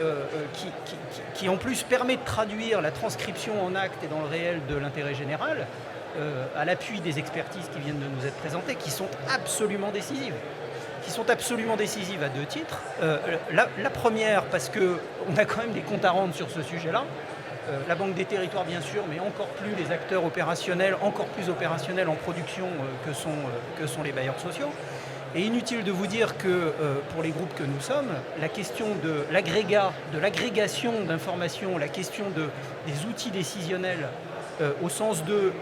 qui en plus permet de traduire la transcription en actes et dans le réel de l'intérêt général, à l'appui des expertises qui viennent de nous être présentées, qui sont absolument décisives. À deux titres. La première, parce qu'on a quand même des comptes à rendre sur ce sujet-là. La Banque des Territoires, bien sûr, mais encore plus les acteurs opérationnels, encore plus opérationnels en production que sont les bailleurs sociaux. Et inutile de vous dire que pour les groupes que nous sommes, la question de l'agrégation d'informations, la question des outils décisionnels au sens de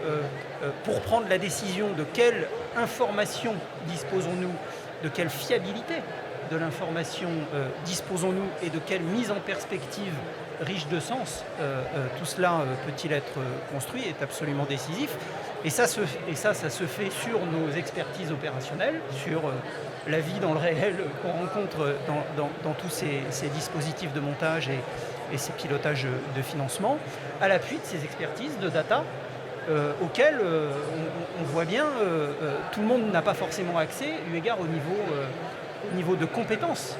pour prendre la décision de quelle information disposons-nous, de quelle fiabilité de l'information disposons-nous et de quelle mise en perspective riche de sens tout cela peut-il être construit est absolument décisif. Et ça se fait sur nos expertises opérationnelles, sur la vie dans le réel qu'on rencontre dans tous ces dispositifs de montage et ces pilotages de financement, à l'appui de ces expertises de data auxquelles on voit bien tout le monde n'a pas forcément accès, eu égard au niveau de compétences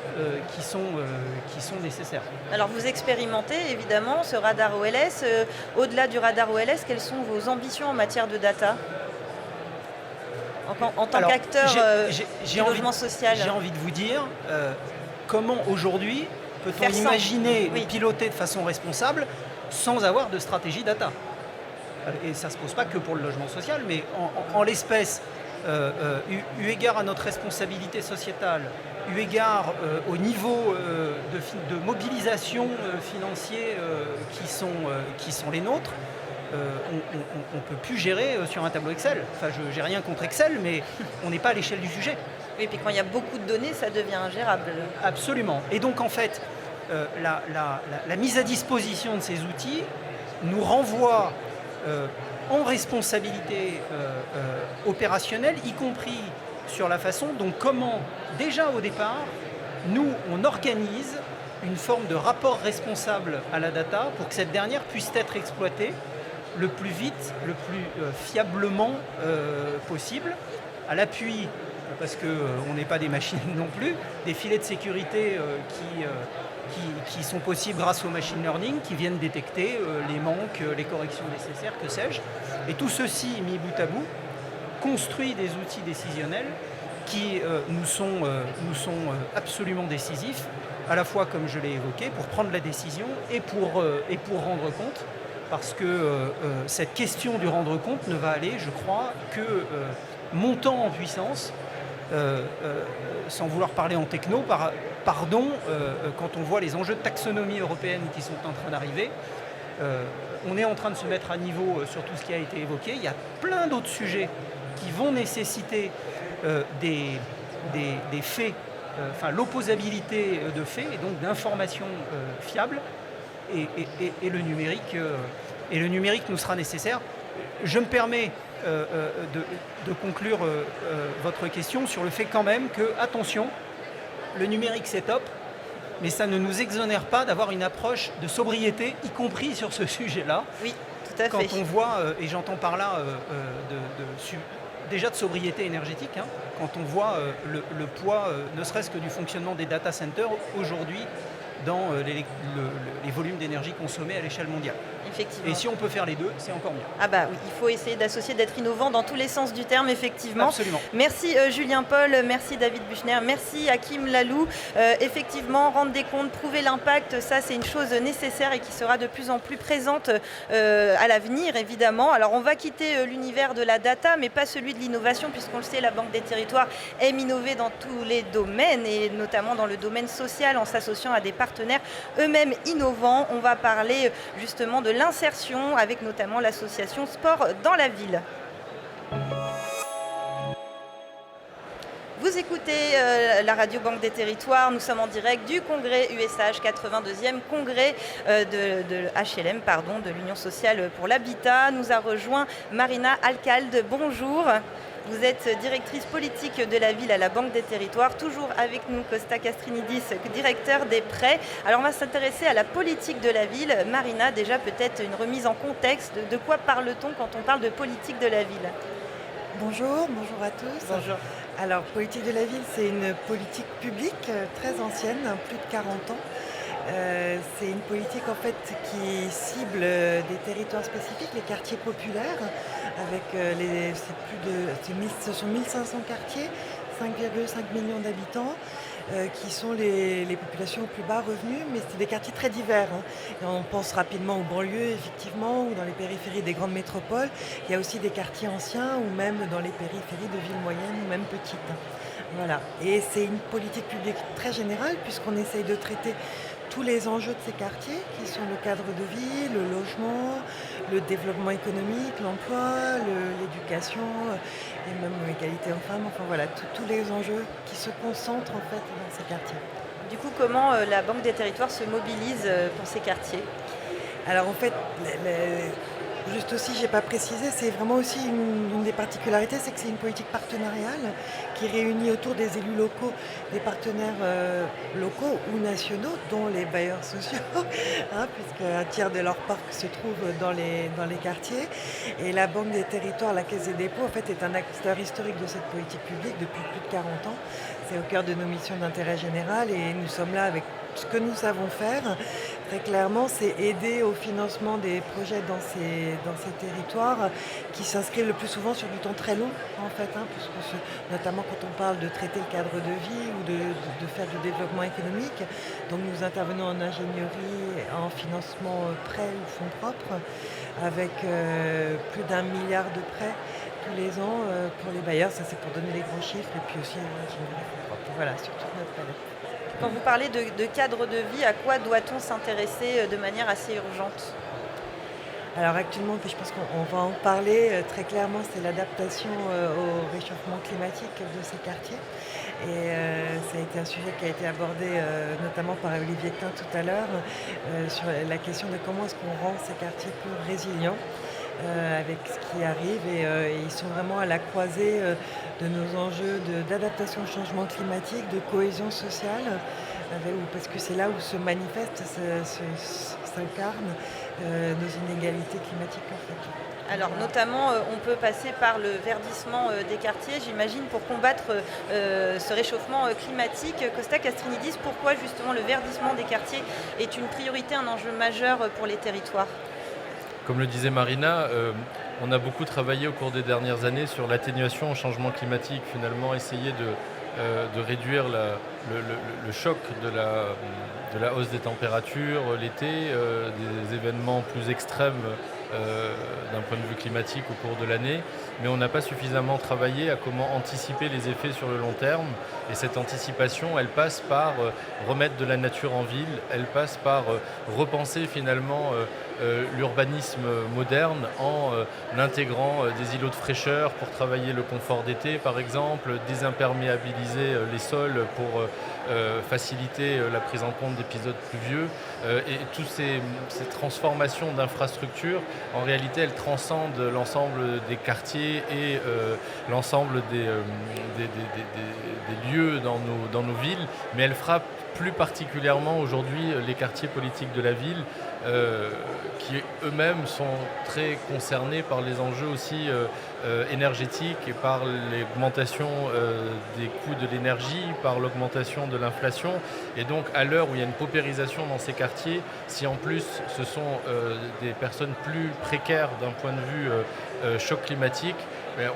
qui sont nécessaires. Alors vous expérimentez évidemment ce radar OLS. Au-delà du radar OLS, quelles sont vos ambitions en matière de data en tant qu'acteur du logement social? J'ai envie de vous dire comment aujourd'hui peut-on imaginer piloter de façon responsable sans avoir de stratégie data. et ça ne se pose pas que pour le logement social, mais en l'espèce, eu égard à notre responsabilité sociétale, eu égard au niveau de mobilisation financier qui sont les nôtres, on ne peut plus gérer sur un tableau Excel. Enfin, je n'ai rien contre Excel, mais on n'est pas à l'échelle du sujet. Oui, et puis quand il y a beaucoup de données, ça devient ingérable. Absolument. Et donc, en fait, la mise à disposition de ces outils nous renvoie en responsabilité opérationnelle, y compris sur la façon dont comment, déjà au départ, nous, on organise une forme de rapport responsable à la data pour que cette dernière puisse être exploitée le plus vite, le plus fiablement possible, à l'appui, parce qu'on n'est pas des machines non plus, des filets de sécurité qui sont possibles grâce au machine learning, qui viennent détecter les manques, les corrections nécessaires, que sais-je. Et tout ceci, mis bout à bout, construit des outils décisionnels qui nous sont absolument décisifs, à la fois, comme je l'ai évoqué, pour prendre la décision et pour rendre compte, parce que cette question du rendre compte ne va aller, je crois, que montant en puissance, sans vouloir parler en techno, quand on voit les enjeux de taxonomie européenne qui sont en train d'arriver, on est en train de se mettre à niveau sur tout ce qui a été évoqué. Il y a plein d'autres sujets qui vont nécessiter des faits, l'opposabilité de faits et donc d'informations fiables, et le numérique nous sera nécessaire. Je me permets de conclure votre question sur le fait quand même que, attention, le numérique c'est top, mais ça ne nous exonère pas d'avoir une approche de sobriété, y compris sur ce sujet-là. Oui, tout à fait. Quand on voit, et j'entends par là déjà de sobriété énergétique, quand on voit le poids, ne serait-ce que du fonctionnement des data centers aujourd'hui dans les volumes d'énergie consommés à l'échelle mondiale. Effectivement. Et si on peut faire les deux, c'est encore mieux. Ah bah oui, il faut essayer d'associer, d'être innovant dans tous les sens du terme, effectivement. Absolument. Merci Julien Paul, merci David Buchner, merci Hakim Lalou. Effectivement, rendre des comptes, prouver l'impact, ça c'est une chose nécessaire et qui sera de plus en plus présente à l'avenir, évidemment. Alors on va quitter l'univers de la data, mais pas celui de l'innovation, puisqu'on le sait, la Banque des Territoires aime innover dans tous les domaines, et notamment dans le domaine social, en s'associant à des partenaires eux-mêmes innovants. On va parler justement de l'insertion avec notamment l'association Sport dans la ville. Vous écoutez la radio Banque des Territoires, nous sommes en direct du congrès USH, 82e congrès de HLM, de l'Union sociale pour l'habitat. Nous a rejoint Marina Alcalde, bonjour. Vous êtes directrice politique de la ville à la Banque des Territoires. Toujours avec nous, Costa Castrinidis, directeur des prêts. Alors on va s'intéresser à la politique de la ville. Marina, déjà peut-être une remise en contexte. De quoi parle-t-on quand on parle de politique de la ville ? Bonjour à tous. Bonjour. Alors, politique de la ville, c'est une politique publique très ancienne, plus de 40 ans. C'est une politique en fait qui cible des territoires spécifiques, les quartiers populaires, avec ce sont 1500 quartiers, 5,5 millions d'habitants, qui sont les populations aux plus bas revenus, mais c'est des quartiers très divers. Et on pense rapidement aux banlieues, effectivement, ou dans les périphéries des grandes métropoles. Il y a aussi des quartiers anciens, ou même dans les périphéries de villes moyennes, ou même petites. Voilà. Et c'est une politique publique très générale, puisqu'on essaye de traiter tous les enjeux de ces quartiers, qui sont le cadre de vie, le logement, le développement économique, l'emploi, l'éducation, et même l'égalité hommes-femmes, enfin voilà, tous les enjeux qui se concentrent en fait dans ces quartiers. Du coup, comment la Banque des Territoires se mobilise pour ces quartiers ? Alors en fait, juste aussi, je n'ai pas précisé, c'est vraiment aussi une des particularités, c'est que c'est une politique partenariale qui réunit autour des élus locaux, des partenaires locaux ou nationaux, dont les bailleurs sociaux, puisque un tiers de leur parc se trouve dans les quartiers. Et la Banque des Territoires, la Caisse des dépôts, en fait, est un acteur historique de cette politique publique depuis plus de 40 ans. C'est au cœur de nos missions d'intérêt général et nous sommes là avec ce que nous savons faire, Très clairement, c'est aider au financement des projets dans ces territoires qui s'inscrivent le plus souvent sur du temps très long, en fait, puisque notamment quand on parle de traiter le cadre de vie ou de faire du développement économique. Donc nous intervenons en ingénierie, en financement prêt ou fonds propres, avec plus d'1 milliard de prêts tous les ans pour les bailleurs. Ça, c'est pour donner les grands chiffres, et puis aussi l'ingénierie fonds propres. Voilà, sur toute notre palette. Quand vous parlez de cadre de vie, à quoi doit-on s'intéresser de manière assez urgente ? Alors actuellement, je pense qu'on va en parler très clairement, c'est l'adaptation au réchauffement climatique de ces quartiers. Et ça a été un sujet qui a été abordé notamment par Olivier Klein tout à l'heure, sur la question de comment est-ce qu'on rend ces quartiers plus résilients avec ce qui arrive. Et ils sont vraiment à la croisée de nos enjeux d'adaptation au changement climatique, de cohésion sociale, parce que c'est là où se manifestent, s'incarnent nos inégalités climatiques en fait. Alors notamment, on peut passer par le verdissement des quartiers, j'imagine, pour combattre ce réchauffement climatique. Costa Castrinidis, pourquoi justement le verdissement des quartiers est une priorité, un enjeu majeur pour les territoires ? Comme le disait Marina, on a beaucoup travaillé au cours des dernières années sur l'atténuation au changement climatique, finalement essayer de réduire le choc de la hausse des températures l'été, des événements plus extrêmes d'un point de vue climatique au cours de l'année, mais on n'a pas suffisamment travaillé à comment anticiper les effets sur le long terme. Et cette anticipation, elle passe par remettre de la nature en ville, elle passe par repenser finalement l'urbanisme moderne en intégrant des îlots de fraîcheur pour travailler le confort d'été par exemple, désimperméabiliser les sols pour faciliter la prise en compte d'épisodes pluvieux. Et toutes ces transformations d'infrastructures, en réalité, elles transcendent l'ensemble des quartiers et l'ensemble des lieux dans nos villes, mais elles frappent plus particulièrement aujourd'hui les quartiers politiques de la ville qui eux-mêmes sont très concernés par les enjeux aussi énergétiques et par l'augmentation des coûts de l'énergie, par l'augmentation de l'inflation. Et donc à l'heure où il y a une paupérisation dans ces quartiers, si en plus ce sont des personnes plus précaires d'un point de vue choc climatique,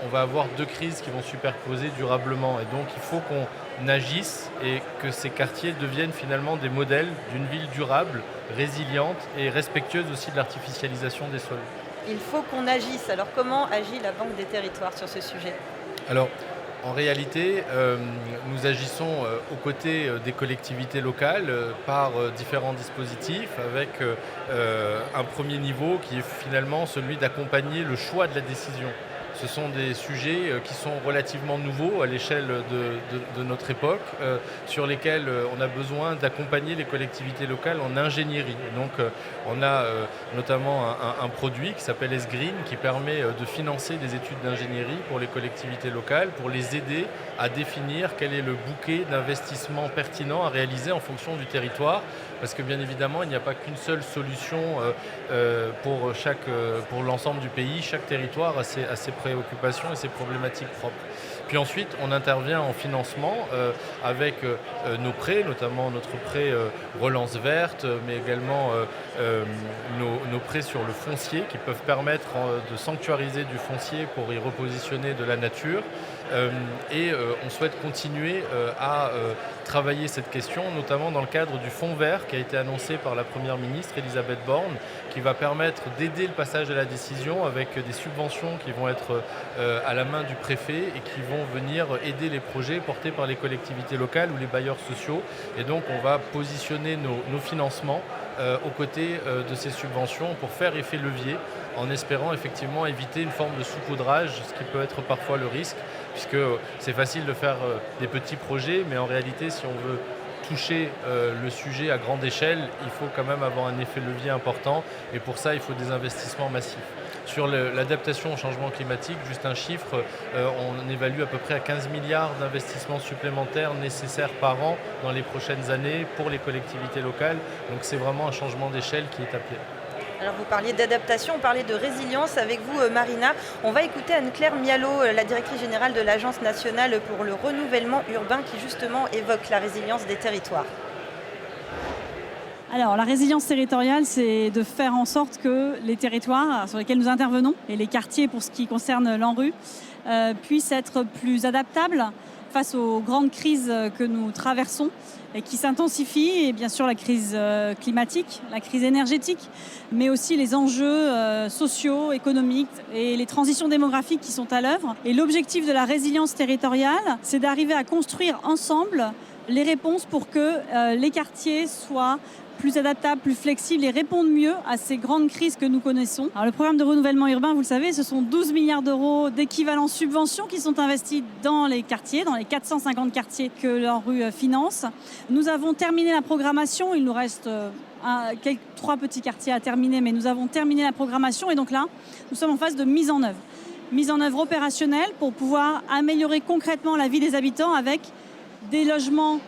on va avoir deux crises qui vont superposer durablement. Et donc il faut qu'on agisse et que ces quartiers deviennent finalement des modèles d'une ville durable, résiliente et respectueuse aussi de l'artificialisation des sols. Il faut qu'on agisse. Alors comment agit la Banque des Territoires sur ce sujet ? Alors, en réalité, nous agissons aux côtés des collectivités locales par différents dispositifs avec un premier niveau qui est finalement celui d'accompagner le choix de la décision. Ce sont des sujets qui sont relativement nouveaux à l'échelle de notre époque, sur lesquels on a besoin d'accompagner les collectivités locales en ingénierie. Donc on a notamment un produit qui s'appelle S-Green qui permet de financer des études d'ingénierie pour les collectivités locales, pour les aider à définir quel est le bouquet d'investissements pertinents à réaliser en fonction du territoire. Parce que bien évidemment, il n'y a pas qu'une seule solution pour l'ensemble du pays. Chaque territoire a ses préoccupations et ses problématiques propres. Puis ensuite, on intervient en financement avec nos prêts, notamment notre prêt Relance Verte, mais également nos prêts sur le foncier qui peuvent permettre de sanctuariser du foncier pour y repositionner de la nature. Et on souhaite continuer à travailler cette question, notamment dans le cadre du Fonds vert qui a été annoncé par la Première ministre Elisabeth Borne, qui va permettre d'aider le passage à la décision avec des subventions qui vont être à la main du préfet et qui vont venir aider les projets portés par les collectivités locales ou les bailleurs sociaux. Et donc on va positionner nos financements aux côtés de ces subventions pour faire effet levier, en espérant effectivement éviter une forme de saupoudrage, ce qui peut être parfois le risque, puisque c'est facile de faire des petits projets, mais en réalité, si on veut toucher le sujet à grande échelle, il faut quand même avoir un effet levier important, et pour ça, il faut des investissements massifs. Sur l'adaptation au changement climatique, juste un chiffre, on évalue à peu près à 15 milliards d'investissements supplémentaires nécessaires par an dans les prochaines années pour les collectivités locales. Donc c'est vraiment un changement d'échelle qui est appelé. Alors vous parliez d'adaptation, on parlait de résilience avec vous Marina. On va écouter Anne-Claire Mialot, la directrice générale de l'Agence nationale pour le renouvellement urbain qui justement évoque la résilience des territoires. Alors, la résilience territoriale, c'est de faire en sorte que les territoires sur lesquels nous intervenons et les quartiers pour ce qui concerne l'ANRU puissent être plus adaptables face aux grandes crises que nous traversons et qui s'intensifient, et bien sûr la crise climatique, la crise énergétique, mais aussi les enjeux sociaux, économiques et les transitions démographiques qui sont à l'œuvre. Et l'objectif de la résilience territoriale, c'est d'arriver à construire ensemble les réponses pour que les quartiers soient plus adaptables, plus flexibles et répondent mieux à ces grandes crises que nous connaissons. Alors, le programme de renouvellement urbain, vous le savez, ce sont 12 milliards d'euros d'équivalent subventions qui sont investis dans les quartiers, dans les 450 quartiers que l'ANRU finance. Nous avons terminé la programmation, il nous reste 3 petits quartiers à terminer, mais nous avons terminé la programmation et donc là, nous sommes en phase de mise en œuvre. Mise en œuvre opérationnelle pour pouvoir améliorer concrètement la vie des habitants avec des logements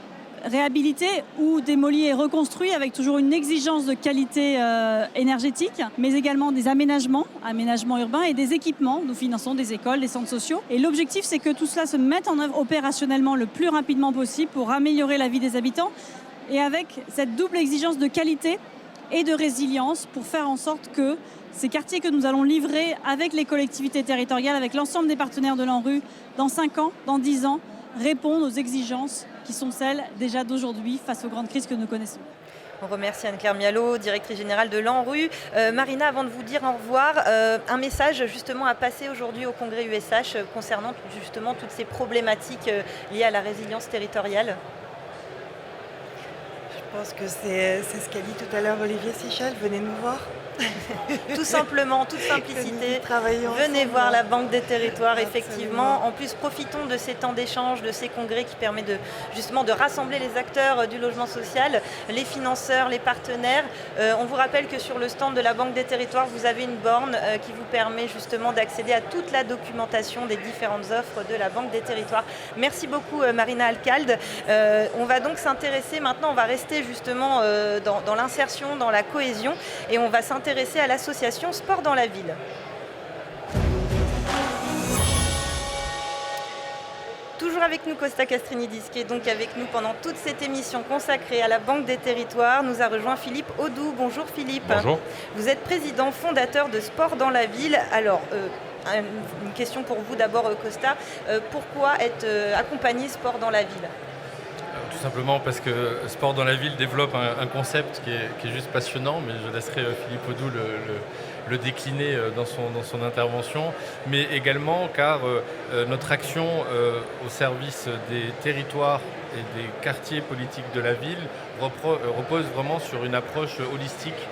réhabilités ou démolis et reconstruits avec toujours une exigence de qualité énergétique, mais également des aménagements urbains et des équipements. Nous finançons des écoles, des centres sociaux. Et l'objectif, c'est que tout cela se mette en œuvre opérationnellement le plus rapidement possible pour améliorer la vie des habitants et avec cette double exigence de qualité et de résilience pour faire en sorte que ces quartiers que nous allons livrer avec les collectivités territoriales, avec l'ensemble des partenaires de l'ANRU, dans 5 ans, dans 10 ans, répondent aux exigences qui sont celles déjà d'aujourd'hui face aux grandes crises que nous connaissons. On remercie Anne-Claire Mialot, directrice générale de l'ANRU. Marina, avant de vous dire au revoir, un message justement à passer aujourd'hui au congrès USH concernant justement toutes ces problématiques liées à la résilience territoriale. Je pense que c'est ce qu'a dit tout à l'heure Olivier Sichel, venez nous voir. Tout simplement, toute simplicité. Venez voir la Banque des Territoires, effectivement. En plus, profitons de ces temps d'échange, de ces congrès qui permettent justement de rassembler les acteurs du logement social, les financeurs, les partenaires. On vous rappelle que sur le stand de la Banque des Territoires, vous avez une borne qui vous permet justement d'accéder à toute la documentation des différentes offres de la Banque des Territoires. Merci beaucoup Marina Alcalde. On va donc s'intéresser maintenant, on va rester justement dans l'insertion, dans la cohésion et on va s'intéresser à l'association Sport dans la ville. Toujours avec nous Costa Castrinidis, qui est donc avec nous pendant toute cette émission consacrée à la Banque des Territoires. Nous a rejoint Philippe Audoux. Bonjour Philippe. Bonjour. Vous êtes président fondateur de Sport dans la ville. Alors, une question pour vous d'abord Costa. Pourquoi être accompagné Sport dans la ville ? Tout simplement parce que Sport dans la ville développe un concept qui est juste passionnant, mais je laisserai Philippe Audoux le décliner dans son intervention, mais également car notre action au service des territoires et des quartiers politiques de la ville repose vraiment sur une approche holistique.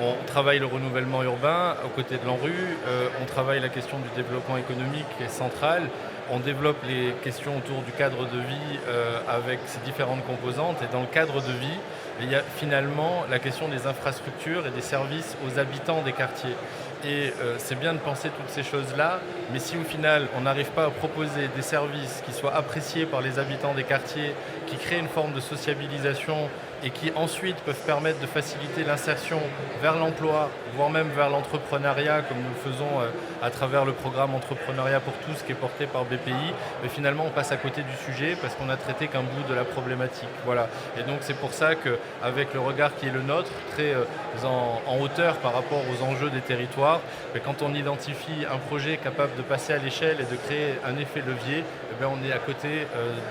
On travaille le renouvellement urbain aux côtés de l'ANRU, on travaille la question du développement économique qui est centrale. On développe les questions autour du cadre de vie avec ses différentes composantes. Et dans le cadre de vie, il y a finalement la question des infrastructures et des services aux habitants des quartiers. Et c'est bien de penser toutes ces choses-là, mais si au final on n'arrive pas à proposer des services qui soient appréciés par les habitants des quartiers, qui créent une forme de sociabilisation et qui ensuite peuvent permettre de faciliter l'insertion vers l'emploi, voire même vers l'entrepreneuriat, comme nous le faisons à travers le programme Entrepreneuriat pour tous qui est porté par BPI, mais finalement on passe à côté du sujet parce qu'on n'a traité qu'un bout de la problématique. Voilà. Et donc c'est pour ça qu'avec le regard qui est le nôtre, très en hauteur par rapport aux enjeux des territoires, mais quand on identifie un projet capable de passer à l'échelle et de créer un effet levier, on est à côté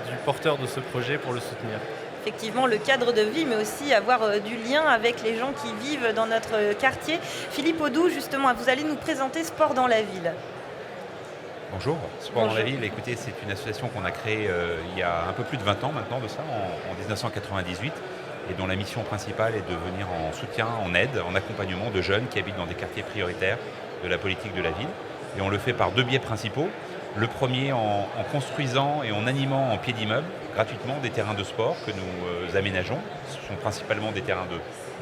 du porteur de ce projet pour le soutenir. Effectivement, le cadre de vie, mais aussi avoir du lien avec les gens qui vivent dans notre quartier. Philippe Audoux, justement, vous allez nous présenter Sport dans la ville. Bonjour, Sport dans la ville, écoutez, c'est une association qu'on a créée il y a un peu plus de 20 ans maintenant de ça, en 1998, et dont la mission principale est de venir en soutien, en aide, en accompagnement de jeunes qui habitent dans des quartiers prioritaires de la politique de la ville. Et on le fait par 2 biais principaux. Le premier en construisant et en animant en pied d'immeuble gratuitement des terrains de sport que nous aménageons. Ce sont principalement des terrains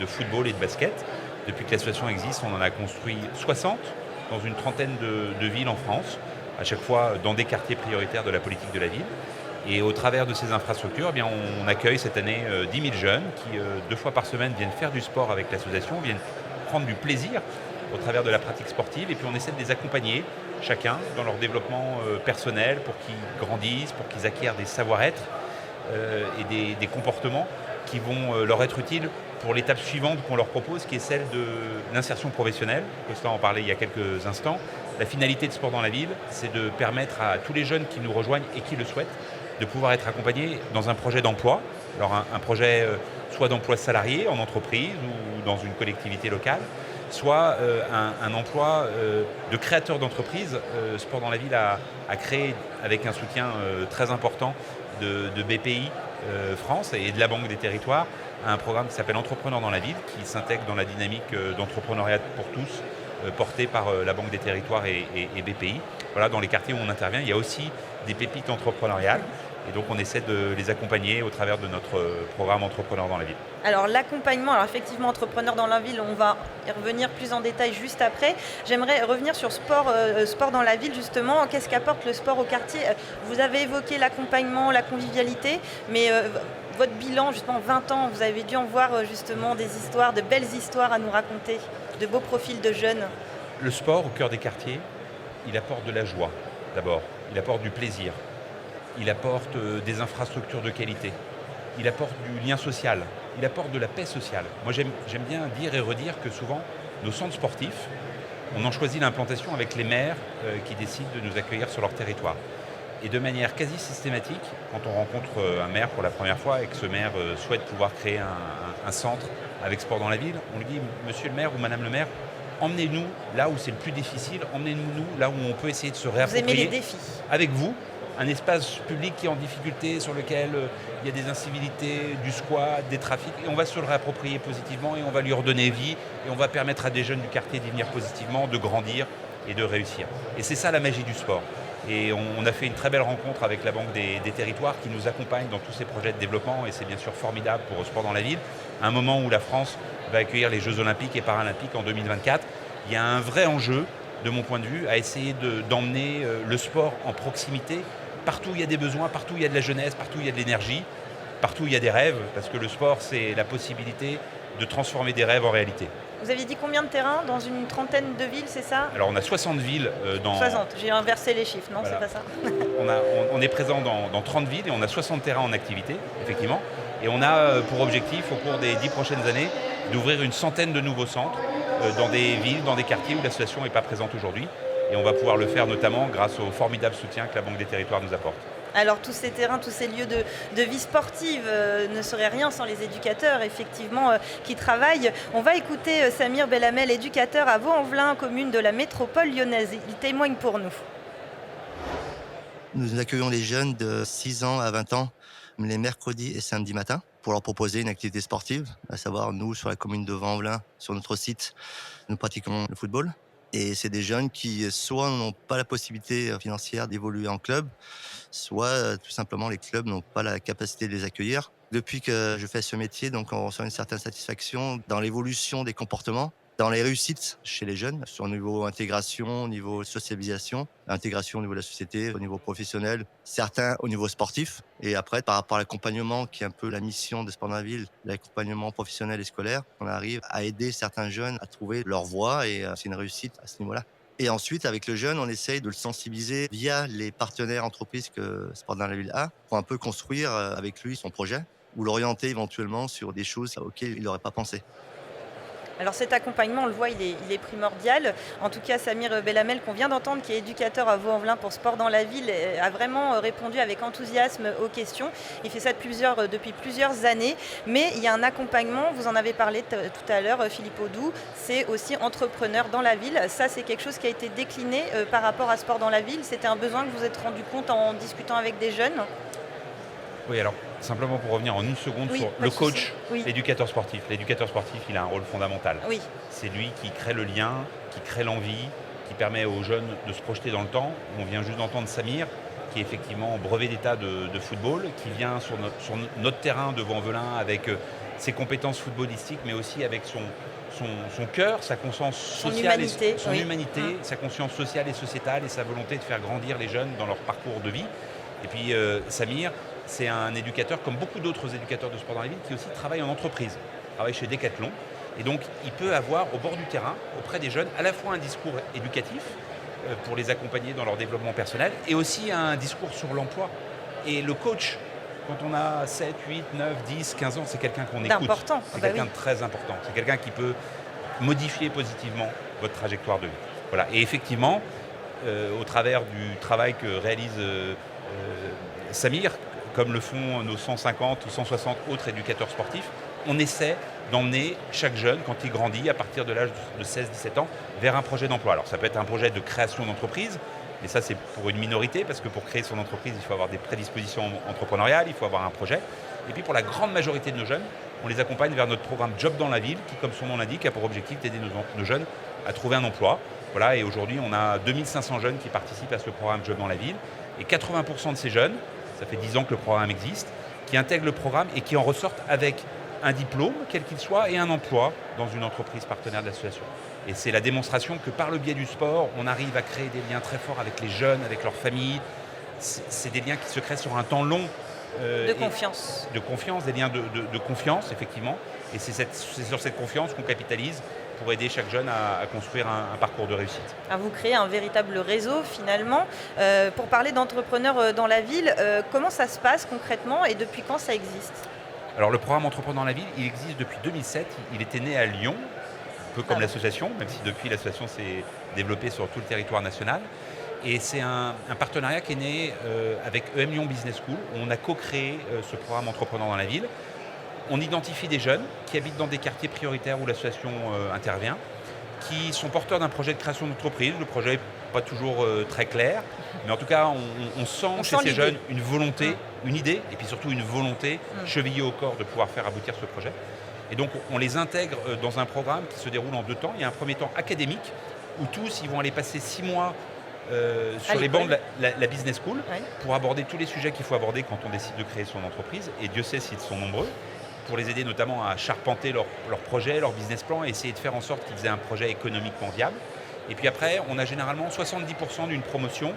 de football et de basket. Depuis que l'association existe, on en a construit 60 dans une trentaine de villes en France, à chaque fois dans des quartiers prioritaires de la politique de la ville. Et au travers de ces infrastructures, on accueille cette année 10 000 jeunes qui, 2 fois par semaine, viennent faire du sport avec l'association, viennent prendre du plaisir au travers de la pratique sportive. Et puis on essaie de les accompagner chacun dans leur développement personnel pour qu'ils grandissent, pour qu'ils acquièrent des savoir-être et des comportements qui vont leur être utiles pour l'étape suivante qu'on leur propose, qui est celle de l'insertion professionnelle. Costa en parlait il y a quelques instants. La finalité de Sport dans la ville, c'est de permettre à tous les jeunes qui nous rejoignent et qui le souhaitent de pouvoir être accompagnés dans un projet d'emploi. Alors un projet soit d'emploi salarié en entreprise ou dans une collectivité locale, soit un emploi de créateur d'entreprise. Sport dans la ville a créé, avec un soutien très important de BPI France et de la Banque des Territoires, un programme qui s'appelle Entrepreneurs dans la ville, qui s'intègre dans la dynamique d'entrepreneuriat pour tous, porté par la Banque des Territoires et BPI. Voilà, dans les quartiers où on intervient, il y a aussi des pépites entrepreneuriales. Et donc on essaie de les accompagner au travers de notre programme Entrepreneurs dans la ville. Alors l'accompagnement, alors effectivement Entrepreneurs dans la ville, on va y revenir plus en détail juste après. J'aimerais revenir sur sport dans la ville justement. Qu'est-ce qu'apporte le sport au quartier ? Vous avez évoqué l'accompagnement, la convivialité, mais votre bilan, justement 20 ans, vous avez dû en voir justement des histoires, de belles histoires à nous raconter, de beaux profils de jeunes. Le sport au cœur des quartiers, il apporte de la joie d'abord, il apporte du plaisir. Il apporte des infrastructures de qualité, il apporte du lien social, il apporte de la paix sociale. Moi j'aime bien dire et redire que souvent nos centres sportifs, on en choisit l'implantation avec les maires qui décident de nous accueillir sur leur territoire. Et de manière quasi systématique, quand on rencontre un maire pour la première fois et que ce maire souhaite pouvoir créer un centre avec Sport dans la ville, on lui dit « Monsieur le maire ou Madame le maire, emmenez-nous là où c'est le plus difficile, emmenez-nous là où on peut essayer de se réapproprier. » Vous aimez les défis. Avec vous. Un espace public qui est en difficulté, sur lequel il y a des incivilités, du squat, des trafics, et on va se le réapproprier positivement et on va lui redonner vie et on va permettre à des jeunes du quartier d'y venir positivement, de grandir et de réussir. Et c'est ça la magie du sport. Et on a fait une très belle rencontre avec la Banque des Territoires qui nous accompagne dans tous ces projets de développement et c'est bien sûr formidable pour Sport dans la ville. À un moment où la France va accueillir les Jeux Olympiques et Paralympiques en 2024, il y a un vrai enjeu, de mon point de vue, à essayer d'emmener le sport en proximité. Partout où il y a des besoins, partout où il y a de la jeunesse, partout où il y a de l'énergie, partout où il y a des rêves, parce que le sport, c'est la possibilité de transformer des rêves en réalité. Vous aviez dit combien de terrains dans une trentaine de villes, c'est ça ? Alors on a 60 villes dans... 60, j'ai inversé les chiffres, non, voilà. C'est pas ça. On est présent dans 30 villes et on a 60 terrains en activité, effectivement. Et on a pour objectif, au cours des 10 prochaines années, d'ouvrir une centaine de nouveaux centres dans des villes, dans des quartiers où l'association n'est pas présente aujourd'hui. Et on va pouvoir le faire notamment grâce au formidable soutien que la Banque des Territoires nous apporte. Alors tous ces terrains, tous ces lieux de vie sportive ne seraient rien sans les éducateurs effectivement qui travaillent. On va écouter Samir Belhamel, éducateur à Vaux-en-Velin, commune de la métropole lyonnaise. Il témoigne pour nous. Nous accueillons les jeunes de 6 ans à 20 ans les mercredis et samedis matins pour leur proposer une activité sportive. À savoir, nous, sur la commune de Vaux-en-Velin, sur notre site, nous pratiquons le football. Et c'est des jeunes qui soit n'ont pas la possibilité financière d'évoluer en club, soit tout simplement les clubs n'ont pas la capacité de les accueillir. Depuis que je fais ce métier, donc on ressent une certaine satisfaction dans l'évolution des comportements, dans les réussites chez les jeunes, sur le niveau intégration, au niveau socialisation, intégration au niveau de la société, au niveau professionnel, certains au niveau sportif. Et après, par rapport à l'accompagnement, qui est un peu la mission de Sport dans la ville, l'accompagnement professionnel et scolaire, on arrive à aider certains jeunes à trouver leur voie et c'est une réussite à ce niveau-là. Et ensuite, avec le jeune, on essaye de le sensibiliser via les partenaires entreprises que Sport dans la ville a pour un peu construire avec lui son projet ou l'orienter éventuellement sur des choses auxquelles il n'aurait pas pensé. Alors cet accompagnement, on le voit, il est primordial. En tout cas, Samir Belhamel, qu'on vient d'entendre, qui est éducateur à Vaux-en-Velin pour Sport dans la ville, a vraiment répondu avec enthousiasme aux questions. Il fait ça depuis plusieurs années. Mais il y a un accompagnement, vous en avez parlé tout à l'heure, Philippe Audou, c'est aussi entrepreneur dans la ville. Ça, c'est quelque chose qui a été décliné par rapport à Sport dans la ville. C'était un besoin que vous êtes rendu compte en discutant avec des jeunes ? Oui, alors simplement pour revenir en une seconde sur le coach, l'éducateur sportif. L'éducateur sportif, il a un rôle fondamental. Oui. C'est lui qui crée le lien, qui crée l'envie, qui permet aux jeunes de se projeter dans le temps. On vient juste d'entendre Samir, qui est effectivement brevet d'état de football, qui vient sur notre terrain de Vaux-en-Velin avec ses compétences footballistiques, mais aussi avec son cœur, sa conscience sociale, son humanité, sa conscience sociale et sociétale et sa volonté de faire grandir les jeunes dans leur parcours de vie. Et puis Samir, c'est un éducateur, comme beaucoup d'autres éducateurs de Sport dans la ville, qui aussi travaille en entreprise, travaille chez Decathlon. Et donc, il peut avoir au bord du terrain, auprès des jeunes, à la fois un discours éducatif pour les accompagner dans leur développement personnel et aussi un discours sur l'emploi. Et le coach Quand on a 7, 8, 9, 10, 15 ans, c'est quelqu'un qu'on écoute. D'important. C'est quelqu'un de très important. C'est quelqu'un qui peut modifier positivement votre trajectoire de vie. Voilà. Et effectivement, au travers du travail que réalise Samir, comme le font nos 150 ou 160 autres éducateurs sportifs, on essaie d'emmener chaque jeune, quand il grandit, à partir de l'âge de 16-17 ans, vers un projet d'emploi. Alors ça peut être un projet de création d'entreprise, mais ça c'est pour une minorité, parce que pour créer son entreprise, il faut avoir des prédispositions entrepreneuriales, il faut avoir un projet. Et puis pour la grande majorité de nos jeunes, on les accompagne vers notre programme Job dans la ville, qui, comme son nom l'indique, a pour objectif d'aider nos jeunes à trouver un emploi. Voilà, et aujourd'hui, on a 2500 jeunes qui participent à ce programme Job dans la ville. Et 80% de ces jeunes, ça fait 10 ans que le programme existe, qui intègrent le programme et qui en ressortent avec un diplôme, quel qu'il soit, et un emploi dans une entreprise partenaire de l'association. Et c'est la démonstration que par le biais du sport, on arrive à créer des liens très forts avec les jeunes, avec leurs familles. C'est des liens qui se créent sur un temps long. De confiance. De confiance, des liens de confiance, effectivement. Et c'est sur cette confiance qu'on capitalise pour aider chaque jeune à construire un parcours de réussite. Vous créez un véritable réseau finalement. Pour parler d'entrepreneurs dans la ville, comment ça se passe concrètement et depuis quand ça existe ? Alors le programme Entrepreneurs dans la ville, il existe depuis 2007. Il était né à Lyon, un peu comme l'association, même si depuis l'association s'est développée sur tout le territoire national. Et c'est un partenariat qui est né avec EM Lyon Business School, où on a co-créé ce programme Entrepreneurs dans la ville. On identifie des jeunes qui habitent dans des quartiers prioritaires où l'association intervient, qui sont porteurs d'un projet de création d'entreprise. Le projet n'est pas toujours très clair, mais en tout cas, on sent chez ces jeunes une volonté, une idée, et puis surtout une volonté chevillée au corps de pouvoir faire aboutir ce projet. Et donc, on les intègre dans un programme qui se déroule en 2 temps. Il y a un premier temps académique, où tous, ils vont aller passer 6 mois sur les bancs de la Business School pour aborder tous les sujets qu'il faut aborder quand on décide de créer son entreprise. Et Dieu sait s'ils sont nombreux, pour les aider notamment à charpenter leur projet, leur business plan et essayer de faire en sorte qu'ils aient un projet économiquement viable. Et puis après, on a généralement 70% d'une promotion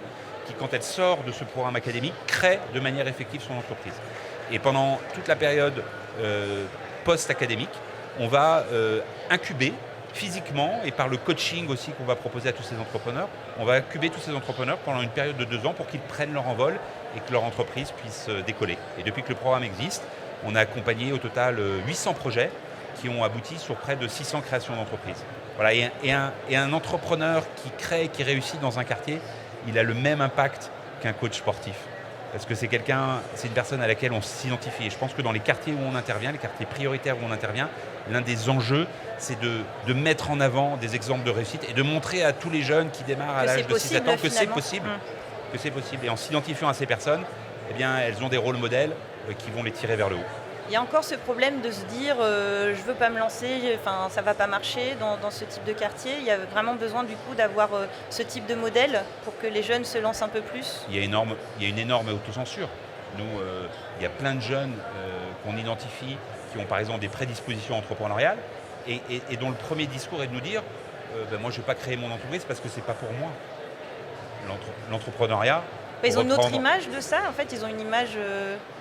qui, quand elle sort de ce programme académique, crée de manière effective son entreprise. Et pendant toute la période post-académique, on va incuber physiquement et par le coaching aussi qu'on va proposer à tous ces entrepreneurs, on va incuber tous ces entrepreneurs pendant une période de 2 ans pour qu'ils prennent leur envol et que leur entreprise puisse décoller. Et depuis que le programme existe, on a accompagné au total 800 projets qui ont abouti sur près de 600 créations d'entreprises. Voilà, et un entrepreneur qui crée et qui réussit dans un quartier, il a le même impact qu'un coach sportif. Parce que c'est une personne à laquelle on s'identifie. Et je pense que dans les quartiers où on intervient, les quartiers prioritaires où on intervient, l'un des enjeux, c'est de mettre en avant des exemples de réussite et de montrer à tous les jeunes qui démarrent à l'âge de 6-7 ans que c'est possible. Que c'est possible. Et en s'identifiant à ces personnes, eh bien, elles ont des rôles modèles qui vont les tirer vers le haut. Il y a encore ce problème de se dire je ne veux pas me lancer, ça ne va pas marcher dans ce type de quartier. Il y a vraiment besoin du coup d'avoir ce type de modèle pour que les jeunes se lancent un peu plus. Il y a une énorme autocensure. Nous, il y a plein de jeunes qu'on identifie qui ont par exemple des prédispositions entrepreneuriales et dont le premier discours est de nous dire moi je ne vais pas créer mon entreprise parce que ce n'est pas pour moi. L'entrepreneuriat. Ils ont une autre image de ça, en fait, ils ont une image...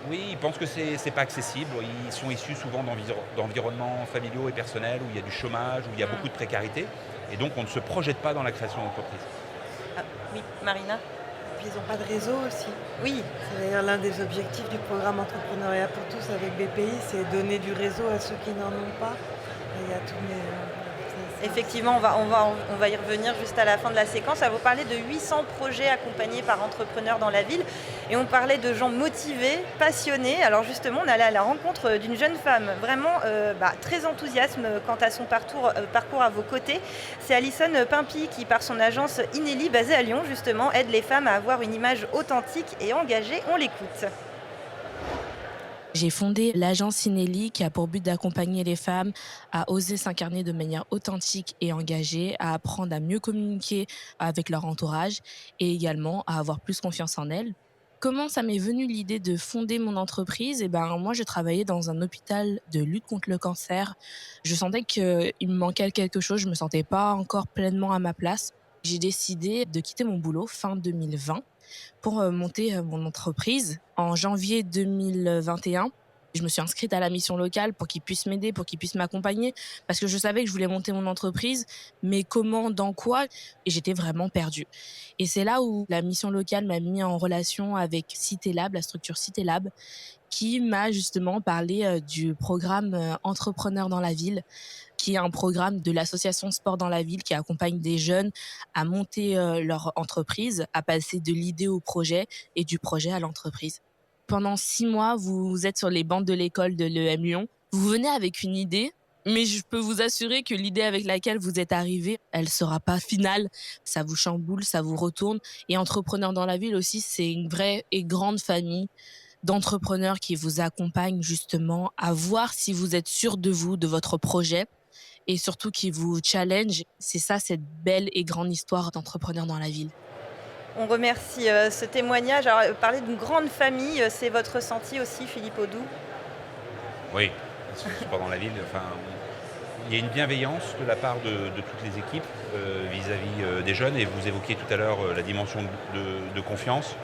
Oui, ils pensent que c'est pas accessible. Ils sont issus souvent d'environnements familiaux et personnels où il y a du chômage, où il y a beaucoup de précarité. Et donc, on ne se projette pas dans la création d'entreprise. Oui, Marina. Puis ils n'ont pas de réseau aussi. Oui. C'est d'ailleurs l'un des objectifs du programme Entrepreneuriat pour tous avec BPI, c'est donner du réseau à ceux qui n'en ont pas. Et il y a tous les... Effectivement, on va y revenir juste à la fin de la séquence. À vous parler de 800 projets accompagnés par entrepreneurs dans la ville. Et on parlait de gens motivés, passionnés. Alors justement, on allait à la rencontre d'une jeune femme vraiment très enthousiaste quant à son parcours à vos côtés. C'est Alison Pimpy qui, par son agence Inelli, basée à Lyon, justement, aide les femmes à avoir une image authentique et engagée. On l'écoute. J'ai fondé l'agence Inelli qui a pour but d'accompagner les femmes à oser s'incarner de manière authentique et engagée, à apprendre à mieux communiquer avec leur entourage et également à avoir plus confiance en elles. Comment ça m'est venu l'idée de fonder mon entreprise ? Moi, je travaillais dans un hôpital de lutte contre le cancer. Je sentais qu'il me manquait quelque chose, je ne me sentais pas encore pleinement à ma place. J'ai décidé de quitter mon boulot fin 2020 pour monter mon entreprise. En janvier 2021, Je me suis inscrite à la mission locale pour qu'ils puissent m'aider, pour qu'ils puissent m'accompagner, parce que je savais que je voulais monter mon entreprise, mais comment, dans quoi? Et j'étais vraiment perdue. Et c'est là où la mission locale m'a mis en relation avec CitéLab, la structure CitéLab, qui m'a justement parlé du programme Entrepreneurs dans la ville, qui est un programme de l'association Sport dans la ville qui accompagne des jeunes à monter leur entreprise, à passer de l'idée au projet et du projet à l'entreprise. Pendant 6 mois, vous êtes sur les bancs de l'école de l'EM Lyon. Vous venez avec une idée, mais je peux vous assurer que l'idée avec laquelle vous êtes arrivé, elle sera pas finale. Ça vous chamboule, ça vous retourne. Et Entrepreneurs dans la ville aussi, c'est une vraie et grande famille d'entrepreneurs qui vous accompagnent justement à voir si vous êtes sûr de vous, de votre projet, et surtout qui vous challenge. C'est ça, cette belle et grande histoire d'entrepreneurs dans la ville. On remercie ce témoignage. Alors, parler d'une grande famille, c'est votre ressenti aussi, Philippe Audoux? Oui, Sport dans la ville, il y a une bienveillance de la part de toutes les équipes vis-à-vis des jeunes, et vous évoquiez tout à l'heure la dimension de confiance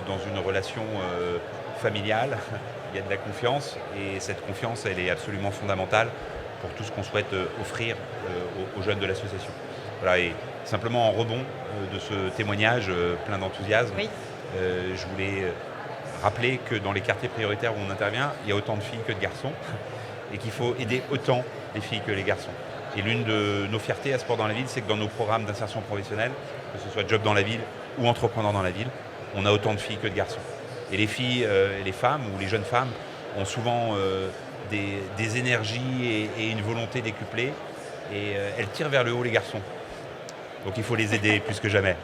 dans une relation familiale. Il y a de la confiance, et cette confiance, elle est absolument fondamentale pour tout ce qu'on souhaite offrir aux jeunes de l'association. Voilà, et simplement en rebond de ce témoignage plein d'enthousiasme, oui. Je voulais rappeler que dans les quartiers prioritaires où on intervient, il y a autant de filles que de garçons, et qu'il faut aider autant les filles que les garçons. Et l'une de nos fiertés à Sport dans la ville, c'est que dans nos programmes d'insertion professionnelle, que ce soit Job dans la ville ou Entrepreneurs dans la ville, on a autant de filles que de garçons. Et les filles, les femmes ou les jeunes femmes ont souvent des énergies et une volonté décuplée, et elles tirent vers le haut les garçons. Donc il faut les aider plus que jamais.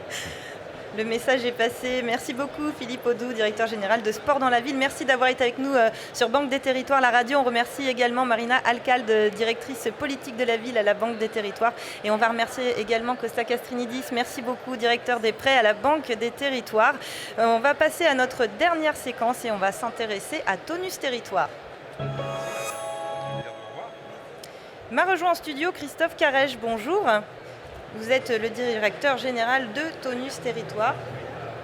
Le message est passé. Merci beaucoup Philippe Audoux, directeur général de Sport dans la ville. Merci d'avoir été avec nous sur Banque des Territoires, la radio. On remercie également Marina Alcalde, directrice politique de la ville à la Banque des Territoires. Et on va remercier également Costa Castrinidis. Merci beaucoup, directeur des prêts à la Banque des Territoires. On va passer à notre dernière séquence et on va s'intéresser à Tonus Territoire. M'a rejoint en studio Christophe Carèche. Bonjour. Vous êtes le directeur général de Tonus Territoire.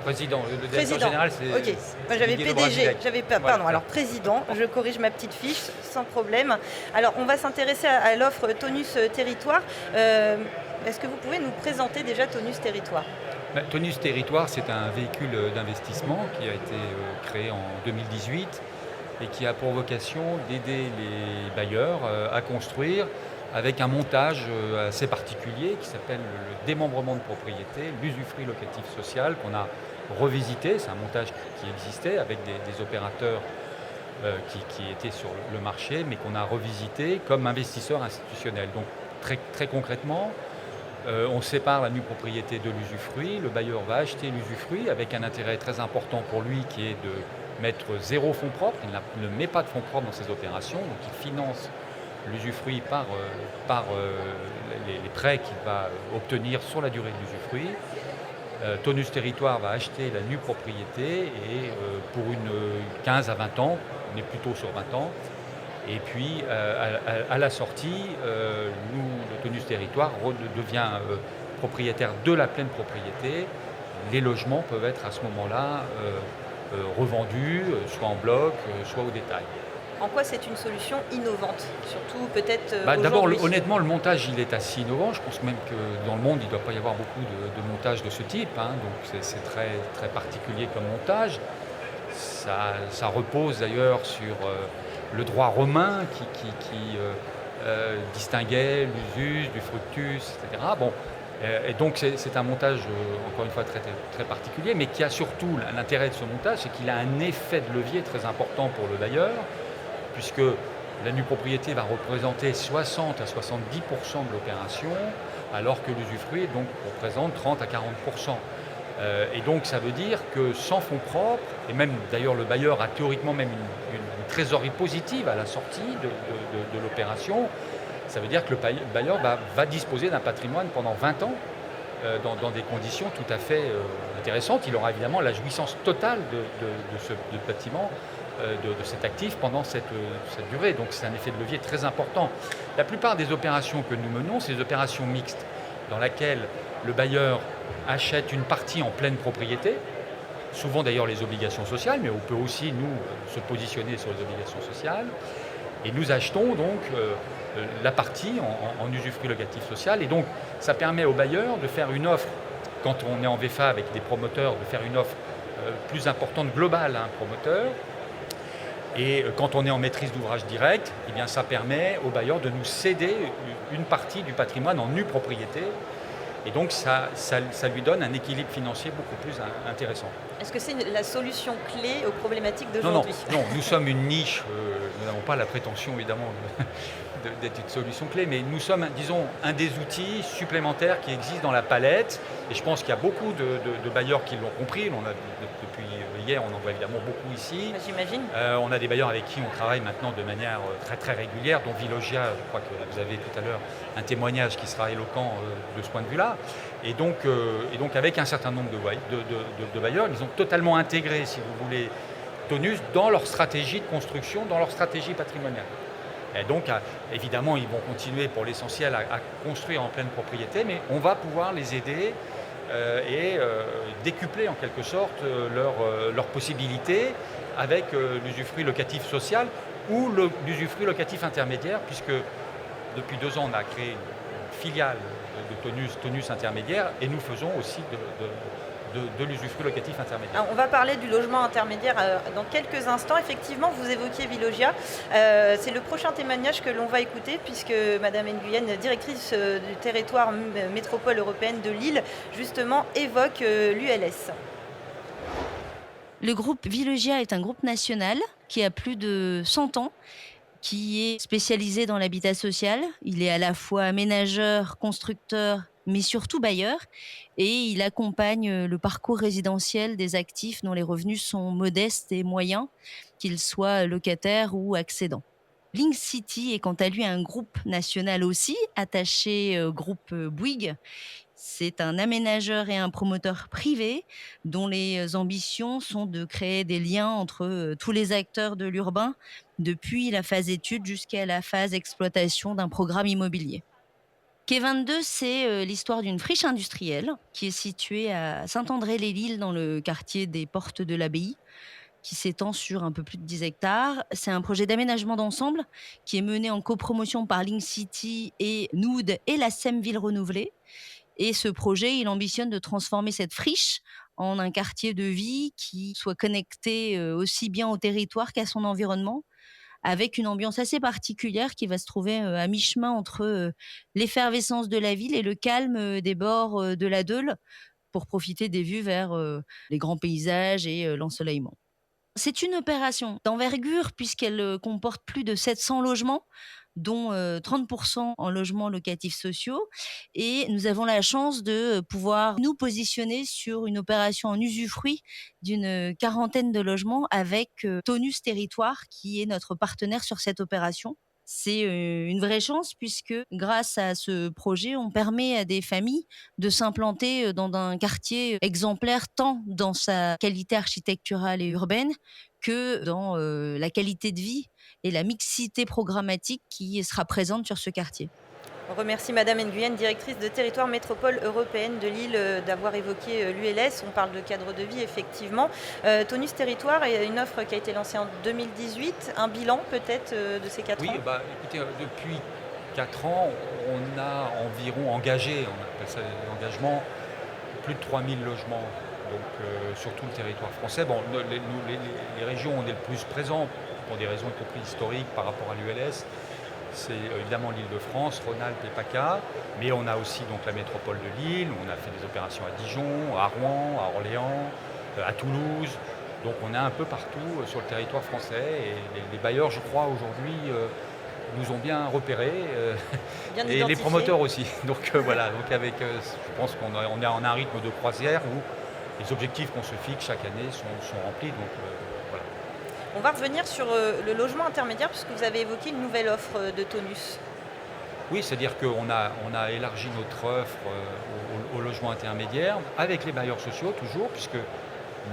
Président. Le directeur général, c'est... Ok, moi j'avais PDG, pardon, alors président, je corrige ma petite fiche, sans problème. Alors on va s'intéresser à l'offre Tonus Territoire. Est-ce que vous pouvez nous présenter déjà Tonus Territoire ? Tonus Territoire, c'est un véhicule d'investissement qui a été créé en 2018 et qui a pour vocation d'aider les bailleurs à construire avec un montage assez particulier qui s'appelle le démembrement de propriété, l'usufruit locatif social, qu'on a revisité. C'est un montage qui existait avec des opérateurs qui étaient sur le marché, mais qu'on a revisité comme investisseur institutionnel. Donc très concrètement, on sépare la nue propriété de l'usufruit. Le bailleur va acheter l'usufruit avec un intérêt très important pour lui qui est de mettre 0 fonds propres. Il ne met pas de fonds propres dans ses opérations, donc il finance l'usufruit par les prêts qu'il va obtenir sur la durée de l'usufruit. Tonus Territoire va acheter la nue propriété et pour une 15 à 20 ans, on est plutôt sur 20 ans. Et puis à la sortie, le Tonus Territoire devient propriétaire de la pleine propriété. Les logements peuvent être à ce moment-là revendus, soit en bloc, soit au détail. En quoi c'est une solution innovante, surtout peut-être D'abord, honnêtement, le montage, il est assez innovant. Je pense même que dans le monde, il ne doit pas y avoir beaucoup de montages de ce type. Donc c'est très particulier comme montage. Ça repose d'ailleurs sur le droit romain qui distinguait l'usus du fructus, etc. Bon, et donc c'est un montage, encore une fois, très particulier, mais qui a surtout l'intérêt de ce montage, c'est qu'il a un effet de levier très important pour le bailleur, puisque la nue propriété va représenter 60 à 70% de l'opération, alors que l'usufruit représente 30 à 40%. Et donc ça veut dire que sans fonds propres, et même d'ailleurs le bailleur a théoriquement même une trésorerie positive à la sortie de l'opération, ça veut dire que le bailleur va disposer d'un patrimoine pendant 20 ans dans des conditions tout à fait intéressantes. Il aura évidemment la jouissance totale de ce bâtiment, de cet actif pendant cette durée. Donc c'est un effet de levier très important. La plupart des opérations que nous menons, c'est des opérations mixtes dans lesquelles le bailleur achète une partie en pleine propriété, souvent d'ailleurs les obligations sociales, mais on peut aussi, nous, se positionner sur les obligations sociales. Et nous achetons donc la partie en usufruit locatif social. Et donc, ça permet aux bailleurs de faire une offre, quand on est en VFA avec des promoteurs, de faire une offre plus importante, globale à un promoteur. Et quand on est en maîtrise d'ouvrage direct, eh bien, ça permet aux bailleurs de nous céder une partie du patrimoine en nue propriété. Et donc, ça lui donne un équilibre financier beaucoup plus intéressant. Est-ce que c'est la solution clé aux problématiques d'aujourd'hui ? Non, nous sommes une niche. Nous n'avons pas la prétention, évidemment, d'être une solution clé, mais nous sommes, disons, un des outils supplémentaires qui existent dans la palette. Et je pense qu'il y a beaucoup de bailleurs qui l'ont compris. Depuis hier, on en voit évidemment beaucoup ici. J'imagine. On a des bailleurs avec qui on travaille maintenant de manière très très régulière, dont Vilogia, je crois que vous avez tout à l'heure un témoignage qui sera éloquent de ce point de vue-là. Et donc avec un certain nombre de bailleurs, ils ont totalement intégré, si vous voulez, Tonus dans leur stratégie de construction, dans leur stratégie patrimoniale. Et donc, évidemment, ils vont continuer pour l'essentiel à construire en pleine propriété, mais on va pouvoir les aider et décupler en quelque sorte leurs possibilités avec l'usufruit locatif social ou l'usufruit locatif intermédiaire, puisque depuis 2 ans, on a créé une filiale de Tonus intermédiaire, et nous faisons aussi de l'usufruit locatif intermédiaire. Alors, on va parler du logement intermédiaire dans quelques instants. Effectivement, vous évoquiez Vilogia. C'est le prochain témoignage que l'on va écouter, puisque Madame Nguyen, directrice du territoire métropole européenne de Lille, justement évoque l'ULS. Le groupe Vilogia est un groupe national qui a plus de 100 ans, qui est spécialisé dans l'habitat social. Il est à la fois aménageur, constructeur, mais surtout bailleur, et il accompagne le parcours résidentiel des actifs dont les revenus sont modestes et moyens, qu'ils soient locataires ou accédants. Link City est quant à lui un groupe national aussi, attaché au groupe Bouygues. C'est un aménageur et un promoteur privé dont les ambitions sont de créer des liens entre tous les acteurs de l'urbain, depuis la phase étude jusqu'à la phase exploitation d'un programme immobilier. Quai 22, c'est l'histoire d'une friche industrielle qui est située à Saint-André-les-Lilles dans le quartier des Portes de l'Abbaye, qui s'étend sur un peu plus de 10 hectares. C'est un projet d'aménagement d'ensemble qui est mené en copromotion par Link City et Noud et la SEM Ville Renouvelée. Et ce projet, il ambitionne de transformer cette friche en un quartier de vie qui soit connecté aussi bien au territoire qu'à son environnement, avec une ambiance assez particulière qui va se trouver à mi-chemin entre l'effervescence de la ville et le calme des bords de la Deule, pour profiter des vues vers les grands paysages et l'ensoleillement. C'est une opération d'envergure puisqu'elle comporte plus de 700 logements, dont 30% en logements locatifs sociaux. Et nous avons la chance de pouvoir nous positionner sur une opération en usufruit d'une 40aine de logements avec Tonus Territoire, qui est notre partenaire sur cette opération. C'est une vraie chance puisque grâce à ce projet, on permet à des familles de s'implanter dans un quartier exemplaire tant dans sa qualité architecturale et urbaine que dans la qualité de vie et la mixité programmatique qui sera présente sur ce quartier. On remercie Madame Nguyen, directrice de territoire métropole européenne de Lille, d'avoir évoqué l'ULS. On parle de cadre de vie, effectivement. Tonus Territoire est une offre qui a été lancée en 2018. Un bilan peut-être de ces 4 ans ? Oui, écoutez, depuis 4 ans, on a environ engagé, on appelle ça l'engagement, plus de 3000 logements donc, sur tout le territoire français. Bon, les régions où on est le plus présent, pour des raisons y compris historiques par rapport à l'ULS, c'est évidemment l'Île-de-France, Rhône-Alpes et PACA, mais on a aussi donc la métropole de Lille, on a fait des opérations à Dijon, à Rouen, à Orléans, à Toulouse. Donc on est un peu partout sur le territoire français et les bailleurs, je crois, aujourd'hui nous ont bien repérés et les promoteurs aussi. Donc voilà, donc avec, je pense qu'on est en un rythme de croisière où les objectifs qu'on se fixe chaque année sont remplis. Donc, voilà. On va revenir sur le logement intermédiaire puisque vous avez évoqué une nouvelle offre de Tonus. Oui, c'est-à-dire qu'on a élargi notre offre au logement intermédiaire avec les bailleurs sociaux toujours, puisque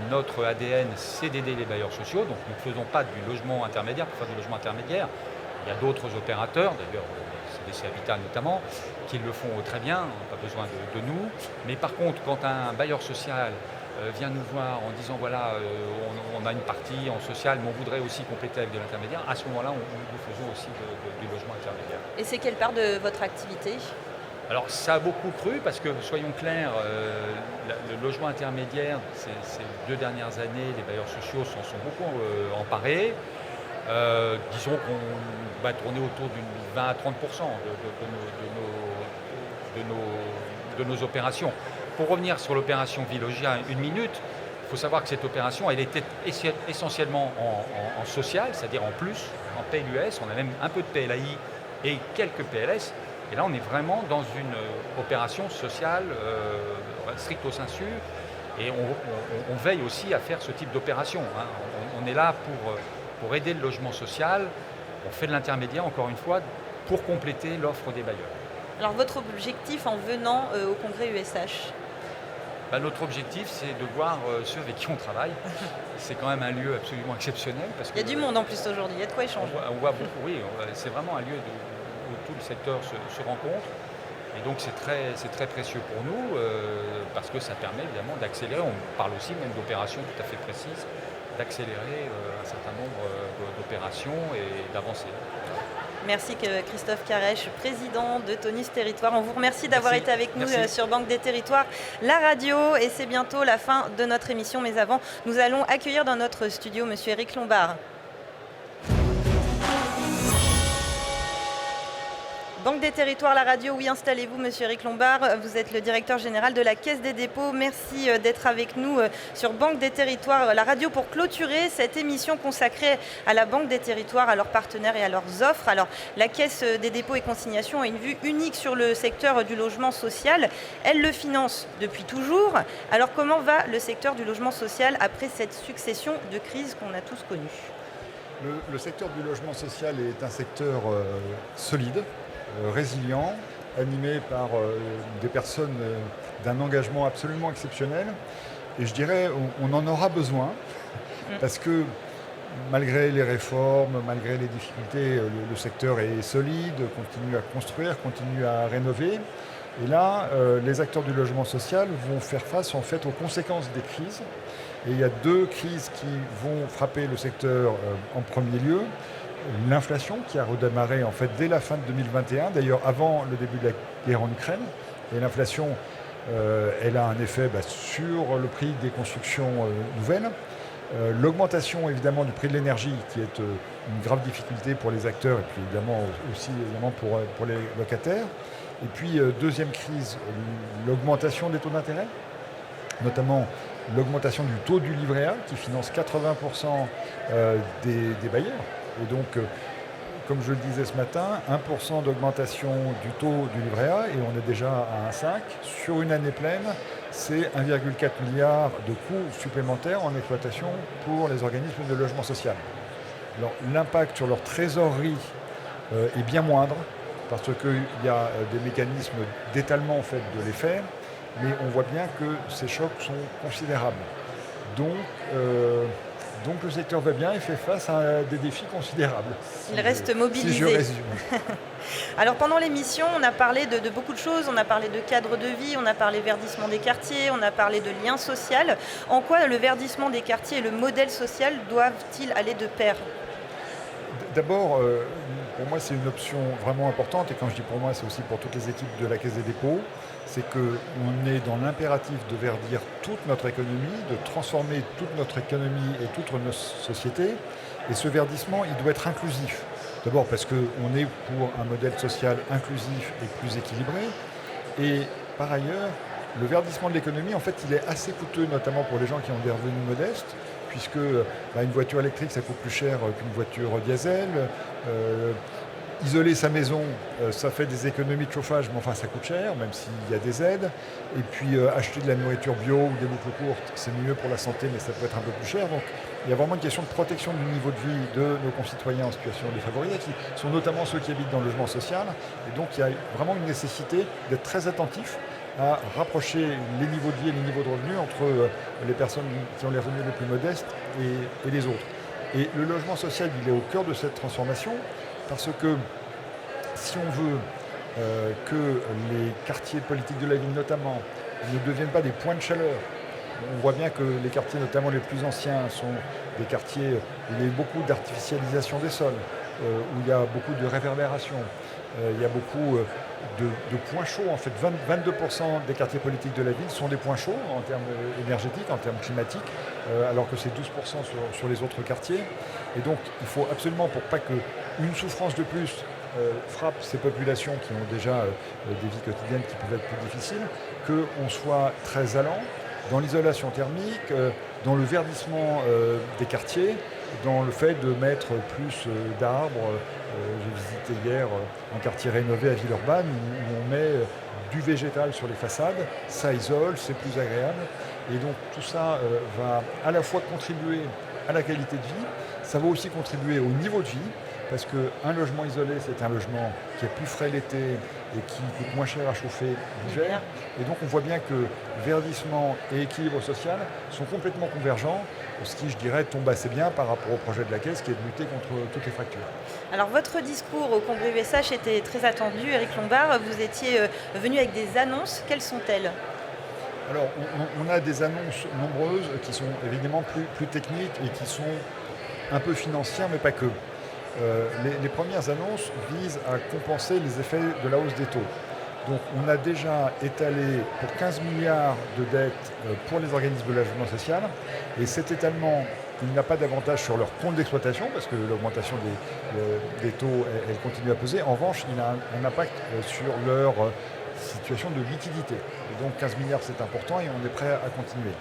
notre ADN, c'est d'aider les bailleurs sociaux. Donc nous ne faisons pas du logement intermédiaire pour faire du logement intermédiaire. Il y a d'autres opérateurs, d'ailleurs CDC Habitat notamment, qui le font très bien, pas besoin de nous. Mais par contre, quand un bailleur social vient nous voir en disant voilà, on a une partie en social, mais on voudrait aussi compléter avec de l'intermédiaire, à ce moment-là, nous faisons aussi du logement intermédiaire. Et c'est quelle part de votre activité ? Alors ça a beaucoup cru parce que, soyons clairs, le logement intermédiaire, ces 2 dernières années, les bailleurs sociaux s'en sont beaucoup emparés. Disons qu'on va tourner autour d'une 20 à 30% de nos opérations. Pour revenir sur l'opération Vilogia, une minute, il faut savoir que cette opération, elle était essentiellement en social, c'est-à-dire en plus, en PLUS. On a même un peu de PLAI et quelques PLS. Et là, on est vraiment dans une opération sociale stricto sensu. Et on veille aussi à faire ce type d'opération. Hein. On est là pour aider le logement social. On fait de l'intermédiaire, encore une fois, pour compléter l'offre des bailleurs. Alors, votre objectif en venant au congrès USH ? Notre objectif, c'est de voir ceux avec qui on travaille. C'est quand même un lieu absolument exceptionnel. Parce il y a du monde en plus aujourd'hui, il y a de quoi échanger. On voit beaucoup, oui. C'est vraiment un lieu où tout le secteur se rencontre. Et donc c'est très précieux pour nous parce que ça permet évidemment d'accélérer. On parle aussi même d'opérations tout à fait précises, d'accélérer un certain nombre d'opérations et d'avancer. Merci Christophe Carèche, président de Tonis Territoire. On vous remercie d'avoir été avec nous sur Banque des Territoires, la radio. Et c'est bientôt la fin de notre émission. Mais avant, nous allons accueillir dans notre studio monsieur Éric Lombard. Banque des Territoires, la radio, oui, installez-vous, monsieur Éric Lombard. Vous êtes le directeur général de la Caisse des dépôts. Merci d'être avec nous sur Banque des Territoires, la radio, pour clôturer cette émission consacrée à la Banque des Territoires, à leurs partenaires et à leurs offres. Alors, la Caisse des dépôts et consignations a une vue unique sur le secteur du logement social. Elle le finance depuis toujours. Alors, comment va le secteur du logement social après cette succession de crises qu'on a tous connues ? Le secteur du logement social est un secteur solide, résilient, animé par des personnes d'un engagement absolument exceptionnel. Et je dirais, on en aura besoin, parce que malgré les réformes, malgré les difficultés, le secteur est solide, continue à construire, continue à rénover. Et là, les acteurs du logement social vont faire face en fait aux conséquences des crises. Et il y a 2 crises qui vont frapper le secteur en premier lieu. L'inflation qui a redémarré en fait dès la fin de 2021, d'ailleurs avant le début de la guerre en Ukraine. Et l'inflation, elle a un effet sur le prix des constructions nouvelles. L'augmentation évidemment du prix de l'énergie qui est une grave difficulté pour les acteurs et puis évidemment aussi évidemment pour les locataires. Et puis deuxième crise, l'augmentation des taux d'intérêt, notamment l'augmentation du taux du livret A qui finance 80% des bailleurs. Et donc, comme je le disais ce matin, 1% d'augmentation du taux du livret A et on est déjà à 1,5. Sur une année pleine, c'est 1,4 milliard de coûts supplémentaires en exploitation pour les organismes de logement social. Alors, l'impact sur leur trésorerie est bien moindre parce qu'il y a des mécanismes d'étalement en fait, de l'effet, mais on voit bien que ces chocs sont considérables. Donc le secteur va bien et fait face à des défis considérables. Il reste mobilisé. Si je résume. Alors pendant l'émission, on a parlé de beaucoup de choses. On a parlé de cadre de vie, on a parlé verdissement des quartiers, on a parlé de lien social. En quoi le verdissement des quartiers et le modèle social doivent-ils aller de pair ? D'abord, pour moi, c'est une option vraiment importante. Et quand je dis pour moi, c'est aussi pour toutes les équipes de la Caisse des dépôts. C'est qu'on est dans l'impératif de verdir toute notre économie, de transformer toute notre économie et toute notre société. Et ce verdissement, il doit être inclusif. D'abord parce qu'on est pour un modèle social inclusif et plus équilibré. Et par ailleurs, le verdissement de l'économie, en fait, il est assez coûteux, notamment pour les gens qui ont des revenus modestes, puisque une voiture électrique, ça coûte plus cher qu'une voiture diesel. Isoler sa maison, ça fait des économies de chauffage, mais enfin ça coûte cher, même s'il y a des aides. Et puis acheter de la nourriture bio ou des boucles courtes, c'est mieux pour la santé, mais ça peut être un peu plus cher. Donc il y a vraiment une question de protection du niveau de vie de nos concitoyens en situation défavorisée, qui sont notamment ceux qui habitent dans le logement social. Et donc il y a vraiment une nécessité d'être très attentif à rapprocher les niveaux de vie et les niveaux de revenus entre les personnes qui ont les revenus les plus modestes et les autres. Et le logement social, il est au cœur de cette transformation. Parce que si on veut que les quartiers politiques de la ville notamment ne deviennent pas des points de chaleur On voit bien que les quartiers, notamment les plus anciens, sont des quartiers où il y a eu beaucoup d'artificialisation des sols, où il y a beaucoup de réverbération, il y a beaucoup de points chauds. En fait, 22% des quartiers politiques de la ville sont des points chauds en termes énergétiques, en termes climatiques, alors que c'est 12% sur les autres quartiers. Et donc, il faut absolument, pour pas qu'une souffrance de plus frappe ces populations qui ont déjà des vies quotidiennes qui peuvent être plus difficiles, qu'on soit très allant dans l'isolation thermique, dans le verdissement des quartiers, dans le fait de mettre plus d'arbres. J'ai visité hier un quartier rénové à Villeurbanne où on met du végétal sur les façades, ça isole, c'est plus agréable. Et donc tout ça va à la fois contribuer à la qualité de vie, ça va aussi contribuer au niveau de vie, parce qu'un logement isolé, c'est un logement qui est plus frais l'été et qui coûte moins cher à chauffer l'hiver. Et donc on voit bien que verdissement et équilibre social sont complètement convergents, ce qui, je dirais, tombe assez bien par rapport au projet de la Caisse qui est de lutter contre toutes les fractures. Alors votre discours au congrès USH était très attendu. Éric Lombard, vous étiez venu avec des annonces. Quelles sont-elles ? Alors on a des annonces nombreuses qui sont évidemment plus techniques et qui sont un peu financières, mais pas que. Les premières annonces visent à compenser les effets de la hausse des taux. Donc on a déjà étalé pour 15 milliards de dettes pour les organismes de logement social, et cet étalement, il n'a pas d'avantage sur leur compte d'exploitation, parce que l'augmentation des taux, elle continue à peser. En revanche, il a un impact sur leur situation de liquidité. Et donc 15 milliards, c'est important et on est prêt à continuer.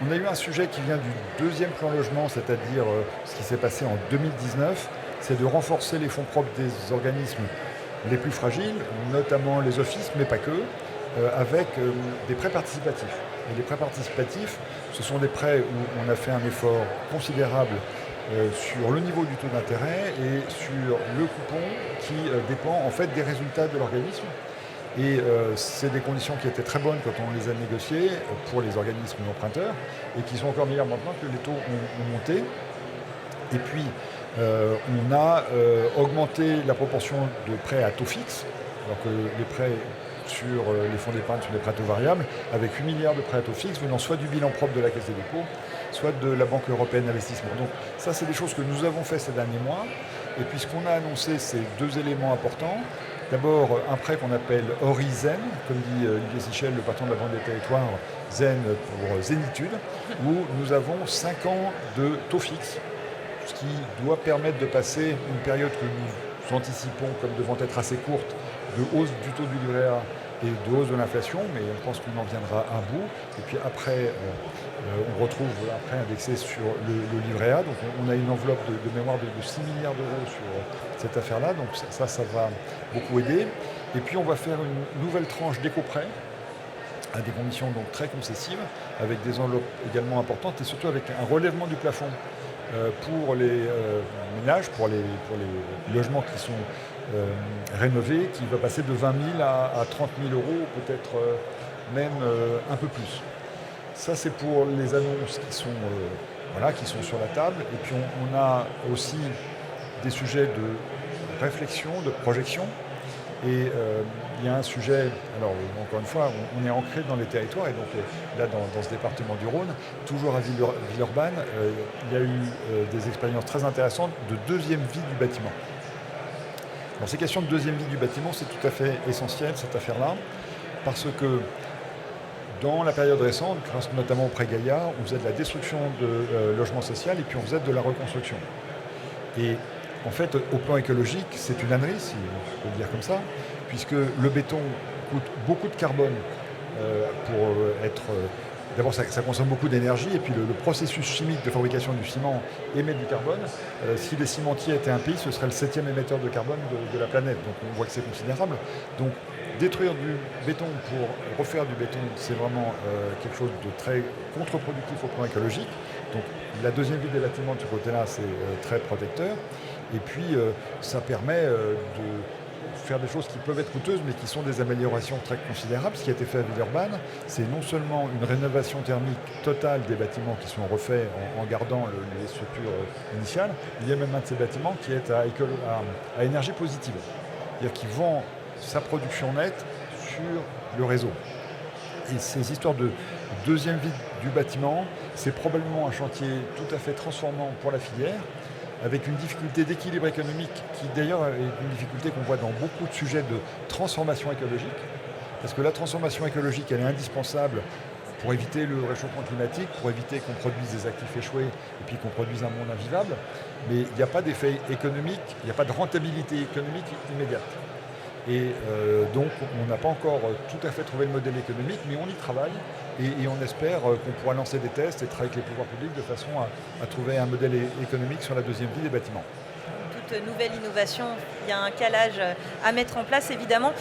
On a eu un sujet qui vient du deuxième plan logement, c'est-à-dire ce qui s'est passé en 2019, c'est de renforcer les fonds propres des organismes les plus fragiles, notamment les offices, mais pas que, avec des prêts participatifs. Et les prêts participatifs, ce sont des prêts où on a fait un effort considérable sur le niveau du taux d'intérêt et sur le coupon qui dépend en fait des résultats de l'organisme. Et c'est des conditions qui étaient très bonnes quand on les a négociées pour les organismes emprunteurs et qui sont encore meilleures maintenant que les taux ont monté. Et puis, on a augmenté la proportion de prêts à taux fixe, alors que les prêts sur les fonds d'épargne sont des prêts à taux variables, avec 8 milliards de prêts à taux fixe venant soit du bilan propre de la Caisse des dépôts, soit de la Banque européenne d'investissement. Donc ça, c'est des choses que nous avons fait ces derniers mois. Et puis ce qu'on a annoncé, c'est deux éléments importants. D'abord, un prêt qu'on appelle Horizen, comme dit Olivier Sichel, le patron de la Banque des Territoires, Zen pour Zénitude, où nous avons 5 ans de taux fixe, ce qui doit permettre de passer une période que nous anticipons comme devant être assez courte, de hausse du taux du livret A et de hausse de l'inflation, mais on pense qu'on en viendra à bout. Et puis après, on retrouve après indexé sur le livret A. Donc on a une enveloppe de mémoire de 6 milliards d'euros sur cette affaire-là. Donc ça va beaucoup aider. Et puis on va faire une nouvelle tranche d'éco-prêt à des conditions donc très concessives, avec des enveloppes également importantes et surtout avec un relèvement du plafond pour les ménages, pour les logements qui sont rénovés, qui va passer de 20 000 à 30 000 euros, peut-être même un peu plus. Ça, c'est pour les annonces qui sont sur la table. Et puis on a aussi des sujets de réflexion, de projection. Et il y a un sujet, alors encore une fois, on est ancré dans les territoires, et donc là dans ce département du Rhône, toujours à Villeurbanne, il y a eu des expériences très intéressantes de deuxième vie du bâtiment. Alors ces questions de deuxième vie du bâtiment, c'est tout à fait essentiel, cette affaire-là, parce que dans la période récente, grâce notamment au prêt Gaïa, on faisait de la destruction de logements sociaux et puis on faisait de la reconstruction. Et en fait, au plan écologique, c'est une ânerie, si on peut le dire comme ça, puisque le béton coûte beaucoup de carbone pour être... D'abord, ça consomme beaucoup d'énergie, et puis le processus chimique de fabrication du ciment émet du carbone. Si les cimentiers étaient un pays, ce serait le 7e émetteur de carbone de la planète. Donc on voit que c'est considérable. Donc détruire du béton pour refaire du béton, c'est vraiment quelque chose de très contre-productif au plan écologique. Donc la deuxième vie des bâtiments de ce côté-là, c'est très protecteur. Et puis ça permet de faire des choses qui peuvent être coûteuses, mais qui sont des améliorations très considérables. Ce qui a été fait à Villeurbanne, c'est non seulement une rénovation thermique totale des bâtiments qui sont refaits en gardant les structures initiales, il y a même un de ces bâtiments qui est à énergie positive, c'est-à-dire qui vend sa production nette sur le réseau. Et ces histoires de deuxième vie du bâtiment, c'est probablement un chantier tout à fait transformant pour la filière, avec une difficulté d'équilibre économique qui d'ailleurs est une difficulté qu'on voit dans beaucoup de sujets de transformation écologique. Parce que la transformation écologique, elle est indispensable pour éviter le réchauffement climatique, pour éviter qu'on produise des actifs échoués et puis qu'on produise un monde invivable. Mais il n'y a pas d'effet économique, il n'y a pas de rentabilité économique immédiate. Et donc on n'a pas encore tout à fait trouvé le modèle économique, mais on y travaille et on espère qu'on pourra lancer des tests et travailler avec les pouvoirs publics de façon à trouver un modèle économique sur la deuxième vie des bâtiments. Toute nouvelle innovation, il y a un calage à mettre en place évidemment.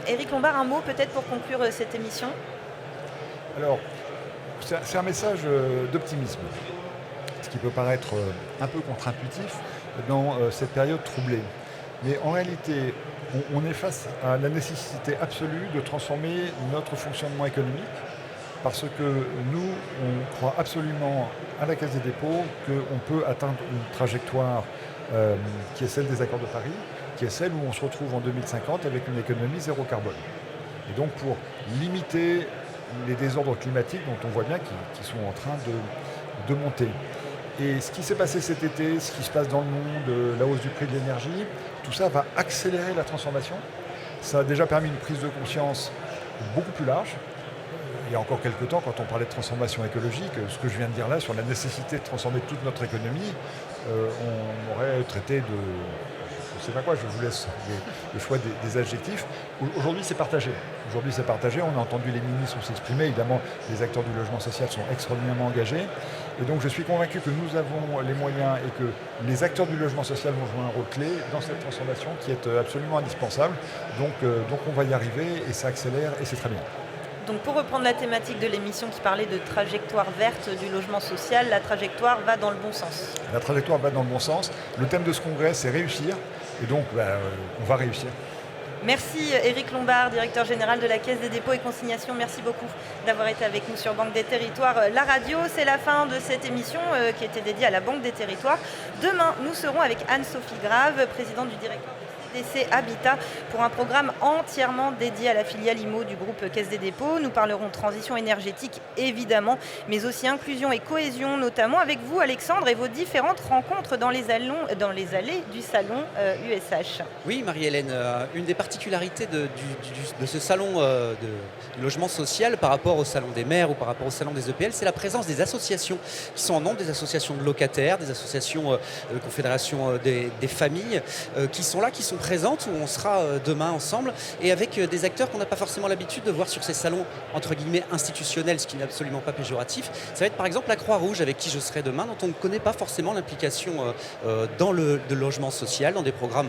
Éric Lombard, un mot peut-être pour conclure cette émission ? Alors, c'est un message d'optimisme, ce qui peut paraître un peu contre-intuitif dans cette période troublée. Mais en réalité, on est face à la nécessité absolue de transformer notre fonctionnement économique parce que nous, on croit absolument à la Caisse des dépôts qu'on peut atteindre une trajectoire qui est celle des accords de Paris, qui est celle où on se retrouve en 2050 avec une économie zéro carbone. Et donc pour limiter les désordres climatiques dont on voit bien qu'ils sont en train de monter. Et ce qui s'est passé cet été, ce qui se passe dans le monde, la hausse du prix de l'énergie, tout ça va accélérer la transformation. Ça a déjà permis une prise de conscience beaucoup plus large. Il y a encore quelques temps, quand on parlait de transformation écologique, ce que je viens de dire là, sur la nécessité de transformer toute notre économie, on aurait traité de... Je ne sais pas quoi, je vous laisse le choix des adjectifs. Aujourd'hui, c'est partagé. On a entendu les ministres s'exprimer. Évidemment, les acteurs du logement social sont extraordinairement engagés. Et donc, je suis convaincu que nous avons les moyens et que les acteurs du logement social vont jouer un rôle clé dans cette transformation qui est absolument indispensable. Donc on va y arriver et ça accélère et c'est très bien. Donc pour reprendre la thématique de l'émission qui parlait de trajectoire verte du logement social, la trajectoire va dans le bon sens. La trajectoire va dans le bon sens. Le thème de ce congrès, c'est réussir. Et donc, on va réussir. Merci Éric Lombard, directeur général de la Caisse des dépôts et consignations. Merci beaucoup d'avoir été avec nous sur Banque des Territoires. La radio, c'est la fin de cette émission qui était dédiée à la Banque des Territoires. Demain, nous serons avec Anne-Sophie Grave, présidente du directoire CDC Habitat, pour un programme entièrement dédié à la filiale IMO du groupe Caisse des dépôts. Nous parlerons transition énergétique, évidemment, mais aussi inclusion et cohésion, notamment avec vous, Alexandre, et vos différentes rencontres dans les allées du salon USH. Oui, Marie-Hélène, une des particularités de ce salon de logement social par rapport au salon des maires ou par rapport au salon des EPL, c'est la présence des associations qui sont en nombre, des associations de locataires, des associations confédération des familles qui sont là, qui sont présentes, où on sera demain ensemble, et avec des acteurs qu'on n'a pas forcément l'habitude de voir sur ces salons entre guillemets institutionnels, ce qui n'est absolument pas péjoratif. Ça va être par exemple la Croix-Rouge, avec qui je serai demain, dont on ne connaît pas forcément l'implication dans le logement social, dans des programmes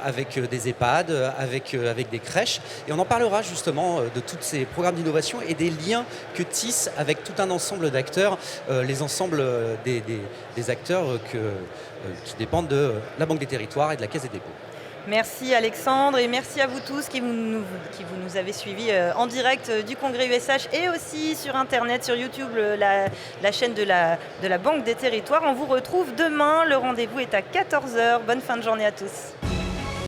avec des EHPAD, avec des crèches, et on en parlera justement de tous ces programmes d'innovation et des liens que tissent avec tout un ensemble d'acteurs, les ensembles des acteurs qui dépendent de la Banque des Territoires et de la Caisse des dépôts. Merci Alexandre et merci à vous tous qui vous nous avez suivis en direct du congrès USH et aussi sur internet, sur YouTube, la chaîne de la Banque des Territoires. On vous retrouve demain, le rendez-vous est à 14h. Bonne fin de journée à tous.